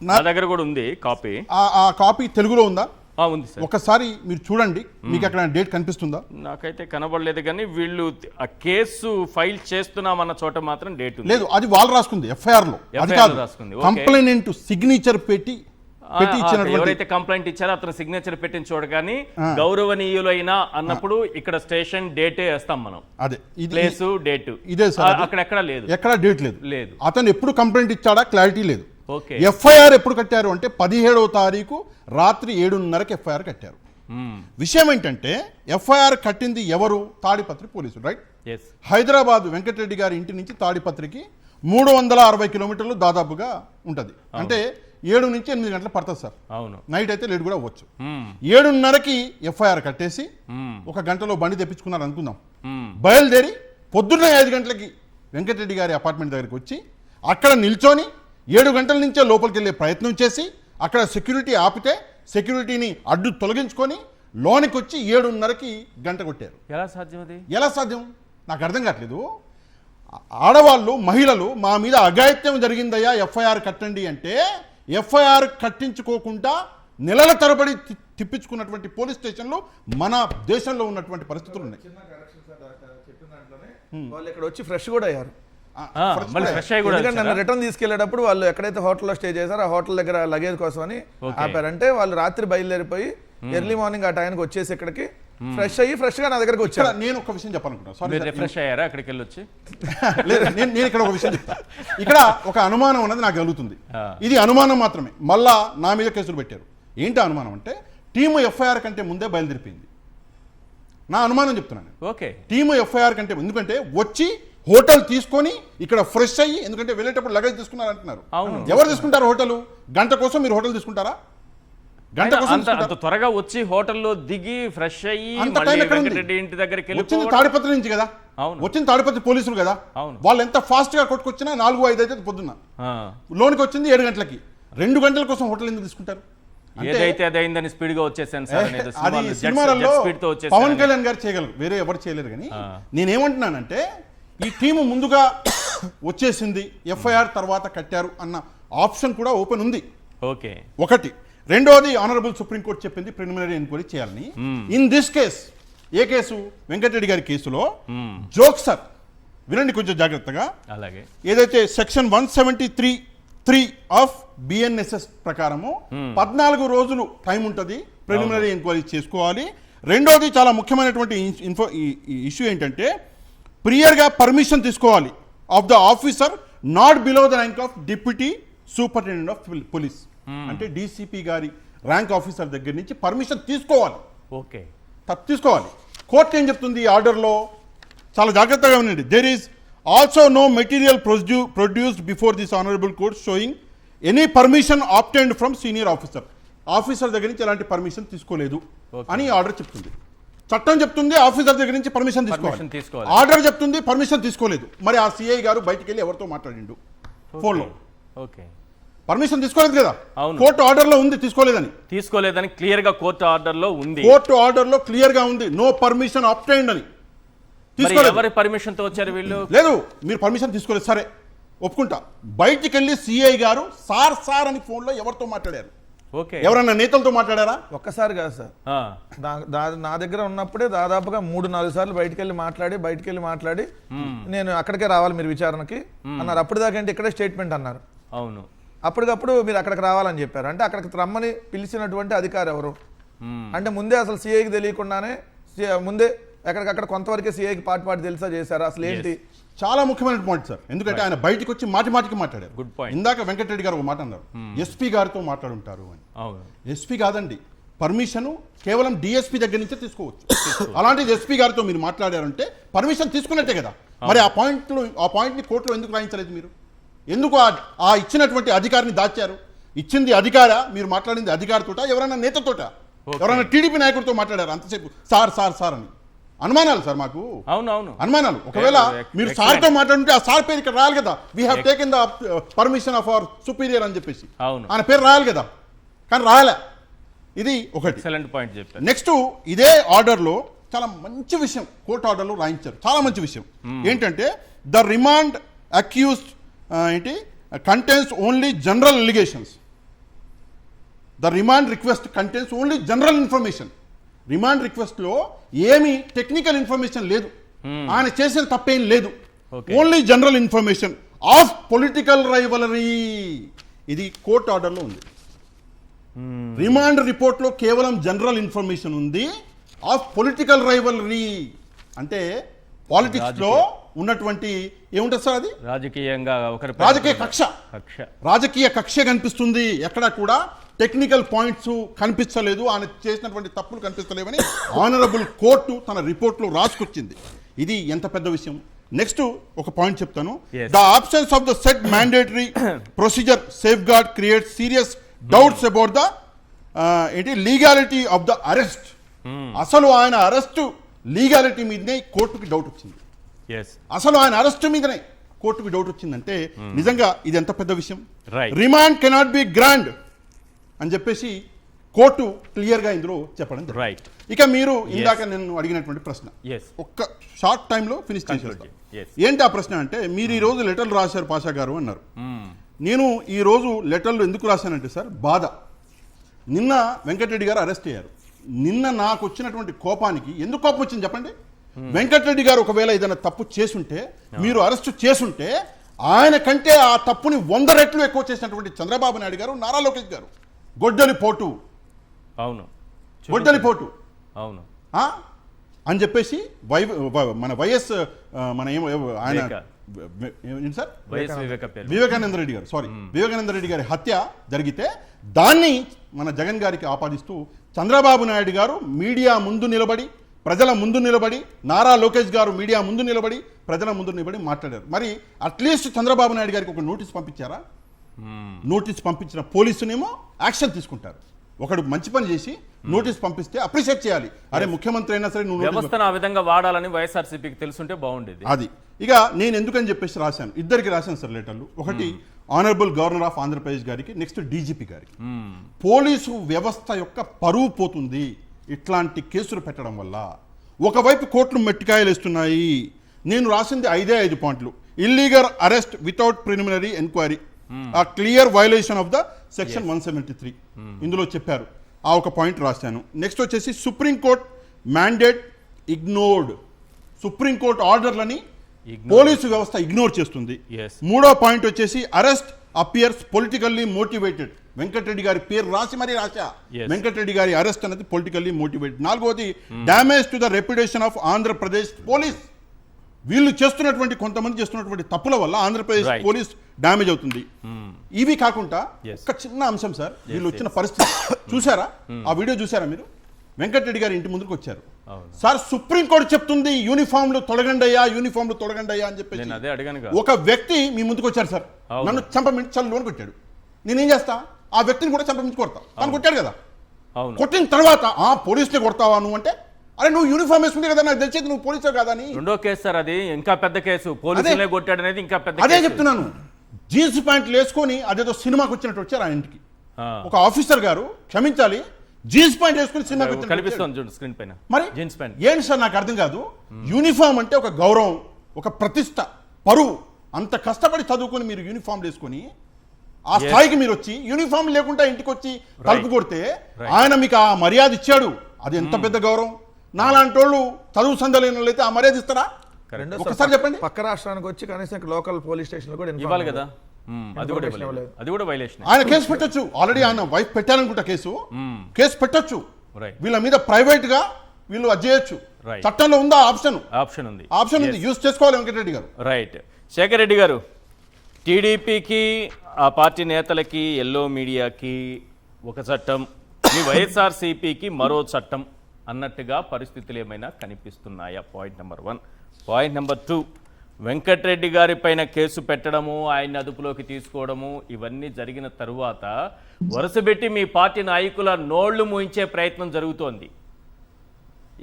నా దగ్గర కూడా ఉంది కాపీ. ఆ కాపీ తెలుగులో ఉందా? ఉంది సార్. ఒకసారి మీరు చూడండి, మీకు అక్కడ డేట్ కనిపిస్తుందా? నాకైతే కనబడలేదు, కానీ వీళ్ళు ఆ కేసు ఫైల్ చేస్తున్నామన్న చోట మాత్రం డేట్ లేదు, అది వాళ్ళు రాసుకుంది ఎఫ్ఐఆర్ లో, అది కాదు, కంప్లైంట్ సిగ్నేచర్ పెట్టి ఎవరైతే కంప్లైంట్ ఇచ్చారో అతను సిగ్నేచర్ పెట్టిన చోట, కానీ గౌరవనీయులైన అన్నప్పుడు ఇక్కడ స్టేషన్ డేటే వేస్తాం మనం, అదే ప్లేస్ డేట్, ఇదే సార్. అక్కడ ఎక్కడ లేదు, ఎక్కడ డేట్ లేదు. లేదు. అతను ఎప్పుడు కంప్లైంట్ ఇచ్చాడా క్లారిటీ లేదు. ఓకే. ఎఫ్ఐఆర్ ఎప్పుడు కట్టారు అంటే 17వ తారీఖు రాత్రి 7:30కి ఎఫ్ఐఆర్ కట్టారు. విషయం ఏంటంటే ఎఫ్ఐఆర్ కట్టింది ఎవరు? తాడిపత్రి పోలీసులు, రైట్? హైదరాబాద్ వెంకటరెడ్డి గారి ఇంటి నుంచి తాడిపత్రికి 360 కిలోమీటర్లు దాదాపుగా ఉంటుంది. అంటే 7 నుంచి 8 గంటలు పడుతుంది సార్. అవును. నైట్ అయితే లేట్ కూడా అవ్వచ్చు. 7:30కి ఎఫ్ఐఆర్ కట్టేసి 1 గంటలో బండి తెప్పించుకున్నారు అనుకుందాం. బయలుదేరి పొద్దున్న 5 గంటలకి వెంకటరెడ్డి గారి అపార్ట్మెంట్ దగ్గరికి వచ్చి అక్కడ నిల్చొని 7 గంటల నుంచే లోపలికి వెళ్ళే ప్రయత్నం చేసి అక్కడ సెక్యూరిటీ ఆపితే సెక్యూరిటీని అడ్డు తొలగించుకొని లోనికి వచ్చి 7:30కి గంట కొట్టారు. ఎలా సాధ్యం అది? ఎలా సాధ్యం నాకు అర్థం కావట్లేదు. ఆడవాళ్ళు, మహిళలు మా మీద అఘాయిత్యం జరిగిందయ్యా ఎఫ్ఐఆర్ కట్టండి అంటే ఎఫ్ఐఆర్ కట్టించుకోకుండా నెలల తరబడి తిప్పించుకున్నటువంటి పోలీస్ స్టేషన్లు మన దేశంలో ఉన్నటువంటి పరిస్థితులు ఉన్నాయి. వాళ్ళు ఇక్కడ వచ్చి ఫ్రెష్ కూడా అయ్యారు. నన్ను రిటర్న్ తీసుకెళ్లేటప్పుడు వాళ్ళు ఎక్కడైతే హోటల్లో స్టే చేశారో ఆ హోటల్ దగ్గర లగేజ్ కోసం అని ఆపారంటే వాళ్ళు రాత్రి బయలుదేరిపోయి ఎర్లీ మార్నింగ్ ఆ టైంకి వచ్చేసి ఇక్కడికి ఫ్రెష్ అయ్యి ఫ్రెష్ గా నా దగ్గరకు వచ్చారు. నేను ఒక విషయం చెప్పాలనుకుంటున్నాను. రిఫ్రెష్ అయ్యారా అక్కడికి వెళ్ళొచ్చి? నేను ఇక్కడ ఒక విషయం చెప్తా. ఇక్కడ ఒక అనుమానం అనేది నాకు కలుగుతుంది. ఇది అనుమానం మాత్రమే, మళ్ళా నా మీద కేసులు పెట్టారు. ఏంటి అనుమానం అంటే టీము ఎఫ్ఐఆర్ కంటే ముందే బయలుదేరిపోయింది. నా అనుమానం చెప్తున్నాను. ఓకే. టీము ఎఫ్ఐఆర్ కంటే ఎందుకంటే వచ్చి హోటల్ తీసుకొని ఇక్కడ ఫ్రెష్ అయ్యి, ఎందుకంటే వెళ్ళేటప్పుడు లగేజ్ తీసుకున్నారు అంటున్నారు. ఎవరు తీసుకుంటారు హోటల్? గంట కోసం మీరు హోటల్ తీసుకుంటారా? గంట కోసం త్వరగా వచ్చి హోటల్లో దిగి ఫ్రెష్ అయ్యి ఇంటి దగ్గరికి వచ్చింది తాడిపత్రి నుంచి కదా, వచ్చింది తాడిపత్రి పోలీసులు కదా, వాళ్ళు ఎంత ఫాస్ట్ గా కొట్టుకొచ్చినా 4-5 అయితే పొద్దున్న, లోనికి వచ్చింది 7 గంటలకి. 2 గంటల కోసం హోటల్ ఎందుకు తీసుకుంటారు? ఏదైతే అదైందని స్పీడ్ గా వచ్చేసాను సార్. అది సినిమాలలో పవన్ కళ్యాణ్ గారు చేయగలరు, వేరే ఎవరు చేయలేరు. కానీ నేనేమంటున్నానంటే ఈ టీము ముందుగా వచ్చేసింది, ఎఫ్ఐఆర్ తర్వాత కట్టారు అన్న ఆప్షన్ కూడా ఓపెన్ ఉంది. ఓకే. ఒకటి. రెండోది, ఆనరబుల్ సుప్రీంకోర్టు చెప్పింది ప్రిలిమినరీ ఎంక్వైరీ చేయాలని. ఇన్ దిస్ కేస్, ఏ కేసు? వెంకటరెడ్డి గారి కేసులో జోక్ సార్, వినండి కొంచెం జాగ్రత్తగా. అలాగే ఏదైతే సెక్షన్ 173(3) ఆఫ్ బిఎన్ఎస్ఎస్ ప్రకారము 14 రోజులు టైం ఉంటుంది ప్రిలిమినరీ ఎంక్వైరీ చేసుకోవాలి. రెండోది చాలా ముఖ్యమైనటువంటి ఇష్యూ ఏంటంటే ప్రియర్గా పర్మిషన్ తీసుకోవాలి of the officer not below the rank of deputy superintendent of police. అంటే డీసీపీ గారి ర్యాంక్ ఆఫీసర్ దగ్గర నుంచి పర్మిషన్ తీసుకోవాలి. ఓకే. తీసుకోవాలి. కోర్టు ఏం చెప్తుంది ఆర్డర్లో? చాలా జాగ్రత్తగా ఉండండి. There is also no material produced before this honourable court showing any permission obtained from senior officer. Officer దగ్గర నుంచి ఎలాంటి పర్మిషన్ తీసుకోలేదు అని ఆర్డర్ చెప్తుంది. చట్టం చెప్తుంది ఆఫీసర్ దగ్గర నుంచి పర్మిషన్ తీసుకోవాలి. తీసుకోవాలి, ఆర్డర్ చెప్తుంది పర్మిషన్ తీసుకోలేదు. మరి ఆ సిఐ గారు బయటికి వెళ్ళి ఎవరితో మాట్లాడిండు ఫోన్లో? ఓకే, పర్మిషన్ తీసుకోలేదు కదా, అవును. కోర్టు ఆర్డర్ లో ఉంది తీసుకోలేదని క్లియర్ గా కోర్టు ఆర్డర్ లో ఉంది. కోర్టు ఆర్డర్ లో క్లియర్ గా ఉంది నో పర్మిషన్ అబ్టైన్డ్ అని. మరి ఎవరి పర్మిషన్ తో వచ్చారు వీళ్ళు? లేదు, మీరు పర్మిషన్ తీసుకోలేదు, సరే ఒప్పుకుంటా. బయటికి వెళ్ళి సిఐ గారు సార్ అని ఫోన్ లో ఎవరితో మాట్లాడారు? ఓకే, ఎవరన్నా నేతలతో మాట్లాడారా? ఒక్కసారి కాదు సార్, నా దగ్గర ఉన్నప్పుడే దాదాపుగా 3-4 సార్లు బయటికి వెళ్ళి మాట్లాడి నేను అక్కడికే రావాలి మీరు విచారణకి అన్నారు. అప్పటిదాకా ఏంటి ఇక్కడే స్టేట్మెంట్ అన్నారు. అవును, అప్పటికప్పుడు మీరు అక్కడికి రావాలని చెప్పారు. అంటే అక్కడికి రమ్మని పిలిచినటువంటి అధికారి ఎవరు అంటే ముందే అసలు సిఐకి తెలియకుండానే ముందే ఎక్కడికక్కడ కొంతవరకే సిఐకి పాటు తెలుసా చేశారు అసలు ఏంటి? చాలా ముఖ్యమైన పాయింట్ సార్, ఎందుకంటే ఆయన బయటకు వచ్చి మాటికి మాట్లాడారు. Good point. ఇందాక వెంకటరెడ్డి గారు ఒక మాట అన్నారు, ఎస్పీ గారితో మాట్లాడుంటారు అని. ఎస్పీ కాదండి, పర్మిషన్ కేవలం డిఎస్పీ దగ్గర నుంచే తీసుకోవచ్చు. అలాంటిది ఎస్పీ గారితో మీరు మాట్లాడారంటే పర్మిషన్ తీసుకున్నట్టే కదా. మరి ఆ పాయింట్ని కోర్టులో ఎందుకు రాయించలేదు మీరు? ఎందుకు ఆ ఇచ్చినటువంటి అధికారిని దాచారు? ఇచ్చింది అధికారా, మీరు మాట్లాడింది అధికారితోట, ఎవరైనా నేతతోట, ఎవరైనా టీడీపీ నాయకుడితో మాట్లాడారు అంతసేపు సార్ అని? అనుమానాలు సార్ మాకు, అవునవును అనుమానాలు. ఒకవేళ మీరు సార్తో మాట్లాడుంటే ఆ సార్ పేరు ఇక్కడ రాయాలి కదా, we have taken the permission of our superior అని చెప్పేసి ఆయన పేరు రాయాలి కదా, కానీ రాయాలే. ఇది ఒకటి ఎక్సలెంట్ పాయింట్ చెప్పారు. నెక్స్ట్ ఇదే ఆర్డర్లో చాలా మంచి విషయం కోర్టు ఆర్డర్లో రాయించారు, చాలా మంచి విషయం. ఏంటంటే the remand accused contains only general allegations. The remand request contains only general information. Remand request లో ఏమి టెక్నికల్ ఇన్ఫర్మేషన్ లేదు, ఆయన చేసిన తప్పేం లేదు, only general information of political rivalry. ఇది కోర్ట్ ఆర్డర్లో ఉంది. రిమాండ్ రిపోర్ట్ లో కేవలం జనరల్ ఇన్ఫర్మేషన్ ఉంది ఆఫ్ పొలిటికల్ రైవలరీ. అంటే పాలిటిక్స్ లో ఉన్నటువంటి ఏముంటుంది సార్, అది రాజకీయంగా రాజకీయ కక్ష కనిపిస్తుంది. ఎక్కడ కూడా టెక్నికల్ పాయింట్స్ కనిపించలేదు, ఆయన చేసినటువంటి తప్పులు కనిపిస్తలేవని ఆనరబుల్ కోర్టు తన రిపోర్ట్లో రాసుకొచ్చింది. ఇది ఎంత పెద్ద విషయం. నెక్స్ట్ ఒక పాయింట్ చెప్తాను. The absence of the said mandatory procedure సేఫ్ గార్డ్ create serious doubts about the legality of the arrest. అసలు ఆయన అరెస్ట్ లీగాలిటీ మీదనే కోర్టుకి డౌట్ వచ్చింది. అసలు ఆయన అరెస్ట్ మీదనే కోర్టుకి డౌట్ వచ్చిందంటే నిజంగా ఇది ఎంత పెద్ద విషయం. రిమాండ్ కెనాట్ బి గ్రాండ్ అని చెప్పేసి కోర్టు క్లియర్ గా ఇందులో చెప్పడం. ఇక మీరు ఇందాక నేను అడిగినటువంటి ప్రశ్న ఒక్క షార్ట్ టైంలో ఫినిష్ చేసేస్తాను. ఏంటి ఆ ప్రశ్న అంటే, మీరు ఈ రోజు లెటర్లు రాశారు పాషా గారు అన్నారు. నేను ఈ రోజు లెటర్లు ఎందుకు రాశానంటే సార్, బాధ. నిన్న వెంకటరెడ్డి గారు అరెస్ట్ అయ్యారు. నిన్న నాకు వచ్చినటువంటి కోపానికి ఎందుకు కోపం వచ్చింది చెప్పండి. వెంకటరెడ్డి గారు ఒకవేళ ఏదైనా తప్పు చేసుంటే, మీరు అరెస్ట్ చేసుంటే, ఆయన కంటే ఆ తప్పుని 100 రెట్లు ఎక్కువ చేసినటువంటి చంద్రబాబు నాయుడు గారు, నారా లోకేష్ గారు గొడ్డలిపోటు అని చెప్పేసి మన వైఎస్ మన ఆయన సార్ వివేకానంద రెడ్డి గారు వివేకానంద రెడ్డి గారి హత్య జరిగితే దాన్ని మన జగన్ గారికి ఆపాదిస్తూ చంద్రబాబు నాయుడు గారు మీడియా ముందు నిలబడి, ప్రజల ముందు నిలబడి, నారా లోకేష్ గారు మీడియా ముందు నిలబడి, ప్రజల ముందు నిలబడి మాట్లాడారు. మరి అట్లీస్ట్ చంద్రబాబు నాయుడు గారికి ఒక నోటీస్ పంపించారా? నోటీస్ పంపించిన పోలీసునేమో యాక్షన్ తీసుకుంటారు. ఒకడు మంచి పని చేసి నోటీస్ పంపిస్తే అప్రిషియేట్ చేయాలి. అరే ముఖ్యమంత్రి అయినా సరే నువ్వు వ్యవస్థను ఆ విధంగా వాడాలని వైఎస్ఆర్సీపీకి తెలుసుంటే బాగుండేది. అది ఇక నేను ఎందుకని చెప్పేసి రాశాను, ఇద్దరికి రాశాను సార్ లెటర్లు. ఒకటి ఆనరబుల్ గవర్నర్ ఆఫ్ ఆంధ్రప్రదేశ్ గారికి, నెక్స్ట్ డీజీపీ గారికి. పోలీసు వ్యవస్థ యొక్క పరువు పోతుంది ఇట్లాంటి కేసులు పెట్టడం వల్ల. ఒకవైపు కోర్టులు మెట్టికాయలు వేస్తున్నాయి. నేను రాసింది 5 పాయింట్లు. Illegal arrest without preliminary enquiry, ఆ clear violation of the section 173 ఇందులో చెప్పారు. ఆ ఒక పాయింట్ రాశాను. నెక్స్ట్ వచ్చేసి సుప్రీంకోర్టు మ్యాండేట్ ఇగ్నోర్డ్. సుప్రీంకోర్టు ఆర్డర్లని పోలీసు వ్యవస్థ ఇగ్నోర్ చేస్తుంది. మూడో పాయింట్ వచ్చేసి arrest appears politically motivated. Venkatareddy గారి పేరు రాసి మరీ రాశా, వెంకటరెడ్డి గారి అరెస్ట్ అనేది పొలిటికల్లీ మోటివేటెడ్. నాలుగోది damage to the reputation of Andhra Pradesh police. వీళ్ళు చేస్తున్నటువంటి కొంతమంది చేస్తున్నటువంటి తప్పుల వల్ల ఆంధ్రప్రదేశ్ పోలీస్ డ్యామేజ్ అవుతుంది. ఇవి కాకుండా ఒక చిన్న అంశం సార్, వీళ్ళు వచ్చిన పరిస్థితి చూసారా? ఆ వీడియో చూసారా మీరు? వెంకటరెడ్డి గారి ఇంటి ముందుకు వచ్చారు సార్. సుప్రీంకోర్టు చెప్తుంది యూనిఫామ్లు తొడగండి అయ్యా అని చెప్పేసి ఒక వ్యక్తి మీ ముందుకు వచ్చారు సార్. నన్ను చంపమించి చల్లు లోన్ కొట్టాడు. నేనేం చేస్తా? ఆ వ్యక్తిని కూడా చంపమించి కొడతా. తను కొట్టాడు కదా. కొట్టిన తర్వాత పోలీసులే కొడతావా నువ్వు అంటే అరే నువ్వు యూనిఫామ్ వేసుకుంటే కదా నాకు తెలిసేది నువ్వు పోలీసు కదా అని. రెండో కేసు సార్, అది ఇంకా పెద్ద కేసు. పోలీసులే కొట్టాడు అనేది ఇంకా పెద్ద అదే కేసు. చెప్తున్నాను. జీన్స్ ప్యాంట్లు వేసుకొని అదేదో సినిమాకి వచ్చినట్టు వచ్చారు ఆ ఇంటికి. ఆ. ఒక ఆఫీసర్ గారు క్షమించాలి, జీన్స్ ప్యాంట్ వేసుకుని సినిమాకి వచ్చినట్టు వచ్చాడు. కనిపిస్తుంది చూడండి స్క్రీన్ పైన. మరి జీన్స్ ప్యాంట్. ఏంటి సార్ నాకు అర్థం కాదు. యూనిఫామ్ అంటే ఒక గౌరవం, ఒక ప్రతిష్ట, పరువు. అంత కష్టపడి చదువుకొని మీరు యూనిఫామ్ వేసుకొని ఆ స్థాయికి మీరు వచ్చి యూనిఫామ్ లేకుండా ఇంటికి వచ్చి తలుపు కొడితే ఆయన మీకు ఆ మర్యాద ఇచ్చాడు. అది ఎంత పెద్ద గౌరవం. నాలాంటి వాళ్ళు చదువు సందలేని వాళ్ళు అయితే ఆ మర్యాద ఇస్తారా? ఒకసారి చెప్పండి. పక్క రాష్ట్రానికి వచ్చి కనీసం లోకల్ పోలీస్ స్టేషన్ కూడా ఇవ్వాలి కదా. అది కూడా వైలేషన్. ఆయన కేసు పెట్టొచ్చు. ఆల్రెడీ ఆయన వైఫ్ పెట్టారనుకుంటా కేసు పెట్టొచ్చు. వీళ్ళ మీద ప్రైవేట్ గా వీళ్ళు అది చేయొచ్చు. చట్టంలో ఉందా ఆప్షన్ ఉంది. యూజ్ చేసుకోవాలి వెంకటరెడ్డి గారు. రైట్. శేఖర్ రెడ్డి గారు, టీడీపీకి ఆ పార్టీ నేతలకి ఎల్లో మీడియాకి ఒక చట్టం, మీ వైఎస్ఆర్సీపీకి మరో చట్టం అన్నట్టుగా పరిస్థితులు ఏమైనా కనిపిస్తున్నాయా? Point number 1. Point number 2, Venkatareddy గారి పైన కేసు పెట్టడము, ఆయన్ని అదుపులోకి తీసుకోవడము ఇవన్నీ జరిగిన తరువాత వరుసపెట్టి మీ పార్టీ నాయకుల నోళ్లు మూయించే ప్రయత్నం జరుగుతోంది.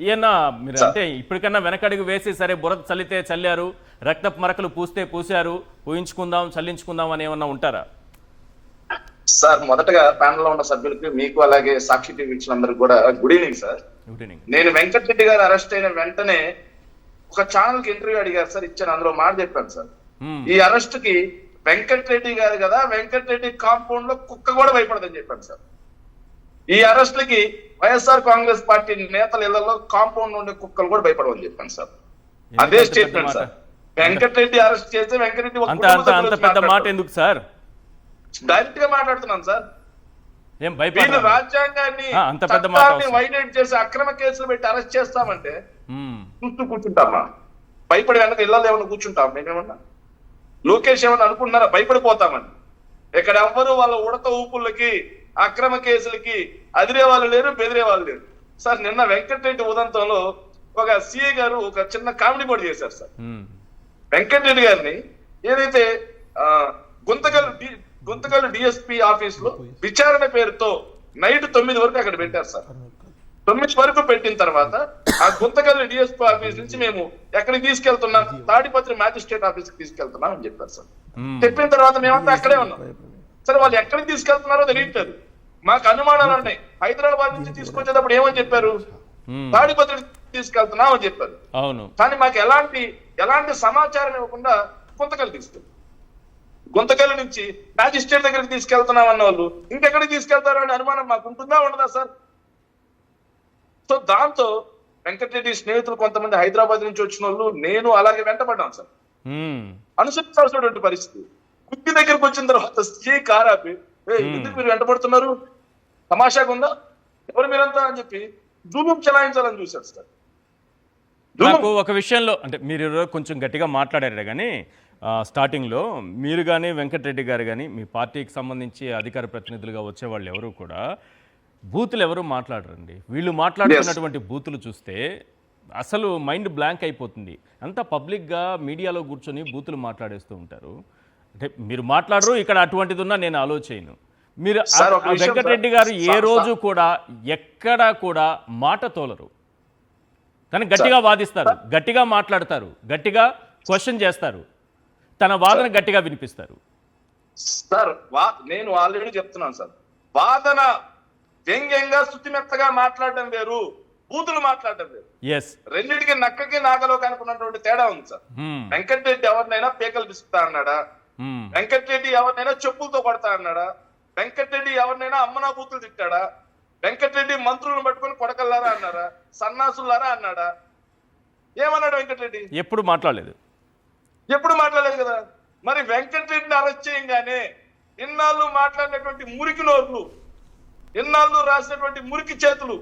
ఈయన మీరు అంటే ఇప్పటికన్నా వెనకడుగు వేసి సరే బురద చల్లితే చల్లారు, రక్తపు మరకలు పూస్తే పూశారు, ఊహించుకుందాం చల్లించుకుందాం అని ఏమన్నా ఉంటారా? సార్, మొదటగా ప్యానల్ లో ఉన్న సభ్యులకి, మీకు అలాగే సాక్షి టీవీ ఇచ్చినందరికీ కూడా good evening sir. Good evening. నేను వెంకటరెడ్డి గారు అరెస్ట్ అయిన వెంటనే ఒక ఛానల్ కి ఇంటర్వ్యూ అడిగారు సార్, ఇచ్చాను. అందులో మాట చెప్పాను సార్, ఈ అరెస్ట్ కి వెంకటరెడ్డి గారు కదా, వెంకటరెడ్డి కాంపౌండ్ లో కుక్క కూడా భయపడదని చెప్పాను సార్. ఈ అరెస్ట్లకి వైఎస్ఆర్ కాంగ్రెస్ పార్టీ నేతల ఇళ్లలో కాంపౌండ్ ఉండే కుక్కలు కూడా భయపడవని చెప్పాను సార్. అదే స్టేట్మెంట్ సార్. వెంకటరెడ్డి అరెస్ట్ చేస్తే వెంకటరెడ్డి అంత పెద్ద మాట ఎందుకు సార్? డైరెక్ట్ గా మాట్లాడుతున్నాను సార్. ఏం భయపడ రాజ్యాంగాన్ని వైలేట్ చేసి అక్రమ కేసులు పెట్టి అరెస్ట్ చేస్తామంటే చూస్తూ కూర్చుంటామా? భయపడి వెనక ఇళ్లలో ఏమన్నా కూర్చుంటాం మేమేమన్నా? లోకేష్ ఏమన్నా అనుకుంటున్నారా భయపడిపోతామని? ఇక్కడ ఎవ్వరు వాళ్ళ ఉడత ఊపులకి అక్రమ కేసులకి అదిరే వాళ్ళు లేరు, బెదిరే వాళ్ళు లేరు సార్. నిన్న వెంకటరెడ్డి ఉదంతంలో ఒక సిఐ గారు ఒక చిన్న కామెడీ పోటీ చేశారు సార్. వెంకటరెడ్డి గారిని ఏదైతే గుంతకల్ డిఎస్పీ ఆఫీస్ లో విచారణ పేరుతో నైట్ 9 వరకు అక్కడ పెట్టారు సార్. 9 వరకు పెట్టిన తర్వాత ఆ గుంతకల్ డిఎస్పీ ఆఫీస్ నుంచి మేము ఎక్కడికి తీసుకెళ్తున్నాం, తాడిపత్రి మ్యాజిస్ట్రేట్ ఆఫీస్ కి తీసుకెళ్తున్నాం అని చెప్పారు సార్. చెప్పిన తర్వాత మేమంతా అక్కడే ఉన్నాం. సరే, వాళ్ళు ఎక్కడికి తీసుకెళ్తున్నారో తెలియట్లేదు, మాకు అనుమానాలు ఉన్నాయి. హైదరాబాద్ నుంచి తీసుకొచ్చేటప్పుడు ఏమని చెప్పారు? తాడిపత్రి తీసుకెళ్తున్నాం అని చెప్పారు. అవును. కానీ మాకు ఎలాంటి సమాచారం ఇవ్వకుండా గుంతకల్లి నుంచి మ్యాజిస్ట్రేట్ దగ్గరికి తీసుకెళ్తున్నాం అన్న వాళ్ళు ఇంకెక్కడికి తీసుకెళ్తారో అని అనుమానం మాకు ఉంటుందా ఉండదా సార్? సో దాంతో వెంకటరెడ్డి స్నేహితులు కొంతమంది హైదరాబాద్ నుంచి వచ్చిన వాళ్ళు, నేను అలాగే వెంటబడ్డాను సార్. అనుసరించాల్సినటువంటి పరిస్థితి. గుత్తి దగ్గరకు వచ్చిన తర్వాత సిఐ కారాపి, ఎందుకు మీరు వెంటబడుతున్నారు, తమాషాగా ఉందా, ఎవరు మీరంతా అని చెప్పి జూబం చెలాయించాలని చూశారు సార్. నాకు ఒక విషయంలో అంటే మీరు కొంచెం గట్టిగా మాట్లాడారు కానీ స్టార్టింగ్లో మీరు కానీ వెంకటరెడ్డి గారు కానీ మీ పార్టీకి సంబంధించి అధికార ప్రతినిధులుగా వచ్చేవాళ్ళు ఎవరు కూడా బూతులు ఎవరు మాట్లాడరండి. వీళ్ళు మాట్లాడుతున్నటువంటి బూతులు చూస్తే అసలు మైండ్ బ్లాంక్ అయిపోతుంది. అంతా పబ్లిక్గా మీడియాలో కూర్చొని బూతులు మాట్లాడేస్తూ ఉంటారు. అంటే మీరు మాట్లాడరు, ఇక్కడ అటువంటిది ఉన్నా నేను ఆలోచన. మీరు వెంకటరెడ్డి గారు ఏ రోజు కూడా ఎక్కడా కూడా మాట తోలరు, కానీ గట్టిగా వాదిస్తారు, గట్టిగా మాట్లాడతారు, గట్టిగా క్వశ్చన్ చేస్తారు, తన వాదన గట్టిగా వినిపిస్తారు. సార్ నేను ఆల్రెడీ చెప్తున్నాను సార్, వాదన వ్యంగ్యంగా శుతిమెత్తగా మాట్లాడడం వేరు, బూతులు మాట్లాడడం వేరు. రెండింటికి నక్కకి నాగలో కనుకున్నటువంటి తేడా ఉంది సార్. వెంకటరెడ్డి ఎవరినైనా పేకలు బిసుకుతా అన్నాడా? వెంకటరెడ్డి ఎవరినైనా చెప్పులతో కొడతా అన్నాడా? వెంకటరెడ్డి ఎవరినైనా అమ్మనా బూతులు తిట్టాడా? వెంకటరెడ్డి మంత్రులను పట్టుకొని కొడకల్లారా అన్నారా? సన్నాసులారా అన్నాడా? ఏమన్నాడు వెంకటరెడ్డి? ఎప్పుడు మాట్లాడలేదు కదా. మరి వెంకటరెడ్డిని అరెస్ట్ చేయగానే ఇన్నాళ్ళు మాట్లాడినటువంటి మురికి నోర్లు, ఇన్నాళ్ళు రాసినటువంటి మురికి చేతులు,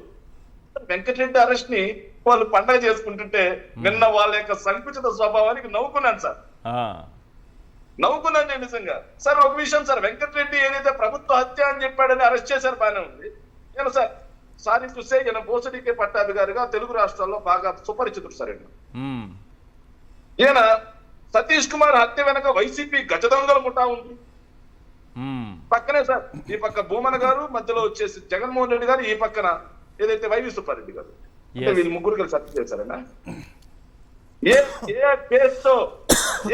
వెంకటరెడ్డి అరెస్ట్ ని వాళ్ళు పండగ చేసుకుంటుంటే నిన్న వాళ్ళ యొక్క సంకుచిత స్వభావానికి నవ్వుకున్నాను సార్. నవ్వుకున్నాను నేను నిజంగా. సార్ ఒక విషయం సార్, వెంకటరెడ్డి ఏదైతే ప్రభుత్వ హత్య అని చెప్పాడని అరెస్ట్ చేశారు బాగానే ఉంది. నేను సార్ సారీ టు సే, ఈయన బోసడికే పట్టాభిగారిగా తెలుగు రాష్ట్రాల్లో బాగా సుపరిచితుడు సార్. ఈయన సతీష్ కుమార్ హత్య వెనక వైసీపీ గజ దొంగల ముఠా ఉంది. పక్కనే సార్ ఈ పక్క భూమన గారు, మధ్యలో వచ్చేసి జగన్మోహన్ రెడ్డి గారు, ఈ పక్కన ఏదైతే వైవి సుబ్బారెడ్డి గారు. అంటే వీళ్ళు ముగ్గురు కలిసి హత్య చేశారనా? ఏ కేసుతో,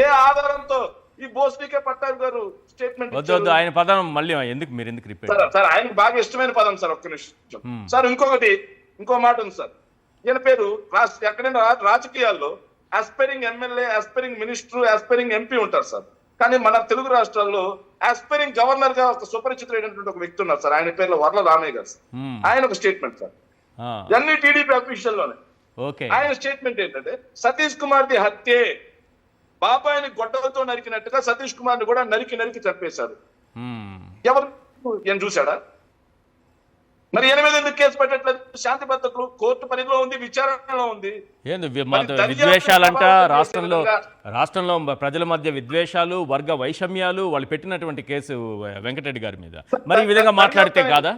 ఏ ఆధారంతో ఈ బోస్నికే పట్టాభి గారు స్టేట్మెంట్ వద్దు ఆయన పదం మళ్ళీ మీరు ఎందుకు రిపీట్? సార్ ఆయనకు బాగా ఇష్టమైన పదం సార్, ఒక్క నిమిషం సార్. ఇంకో మాట ఉంది సార్. ఈయన పేరు ఎక్కడైనా రాజకీయాల్లో aspiring MLA, aspiring minister, aspiring MP ఉంటారు సార్. కానీ మన తెలుగు రాష్ట్రాల్లో ఆస్పైరింగ్ గవర్నర్ గా ఒక సుపరిచితుడైనటువంటి ఒక వ్యక్తి ఉన్నారు సార్. ఆయన పేరులో వర్ల రామయ్య గారు సార్. ఆయన ఒక స్టేట్మెంట్ సార్, అన్ని టీడీపీ అఫీషియల్ లోనే. ఆయన స్టేట్మెంట్ ఏంటంటే సతీష్ కుమార్ ది హత్యే, బాబాయిని గొడ్డలతో నరికినట్టుగా సతీష్ కుమార్ ని కూడా నరికి చంపేశారు. ఎవరు ఏం చూశాడా? మరి 8 ఎందుకు కేసు పెట్టట్లేదు? శాంతి భద్రతలు కోర్టు పరిధిలో ఉంది, విచారణలో ఉంది. విద్వేషాలంట రాష్ట్రంలో ప్రజల మధ్య విద్వేషాలు, వర్గ వైషమ్యాలు, వాళ్ళు పెట్టినటువంటి కేసు వెంకటరెడ్డి గారి మీద మరి ఈ విధంగా మాట్లాడితే కాదా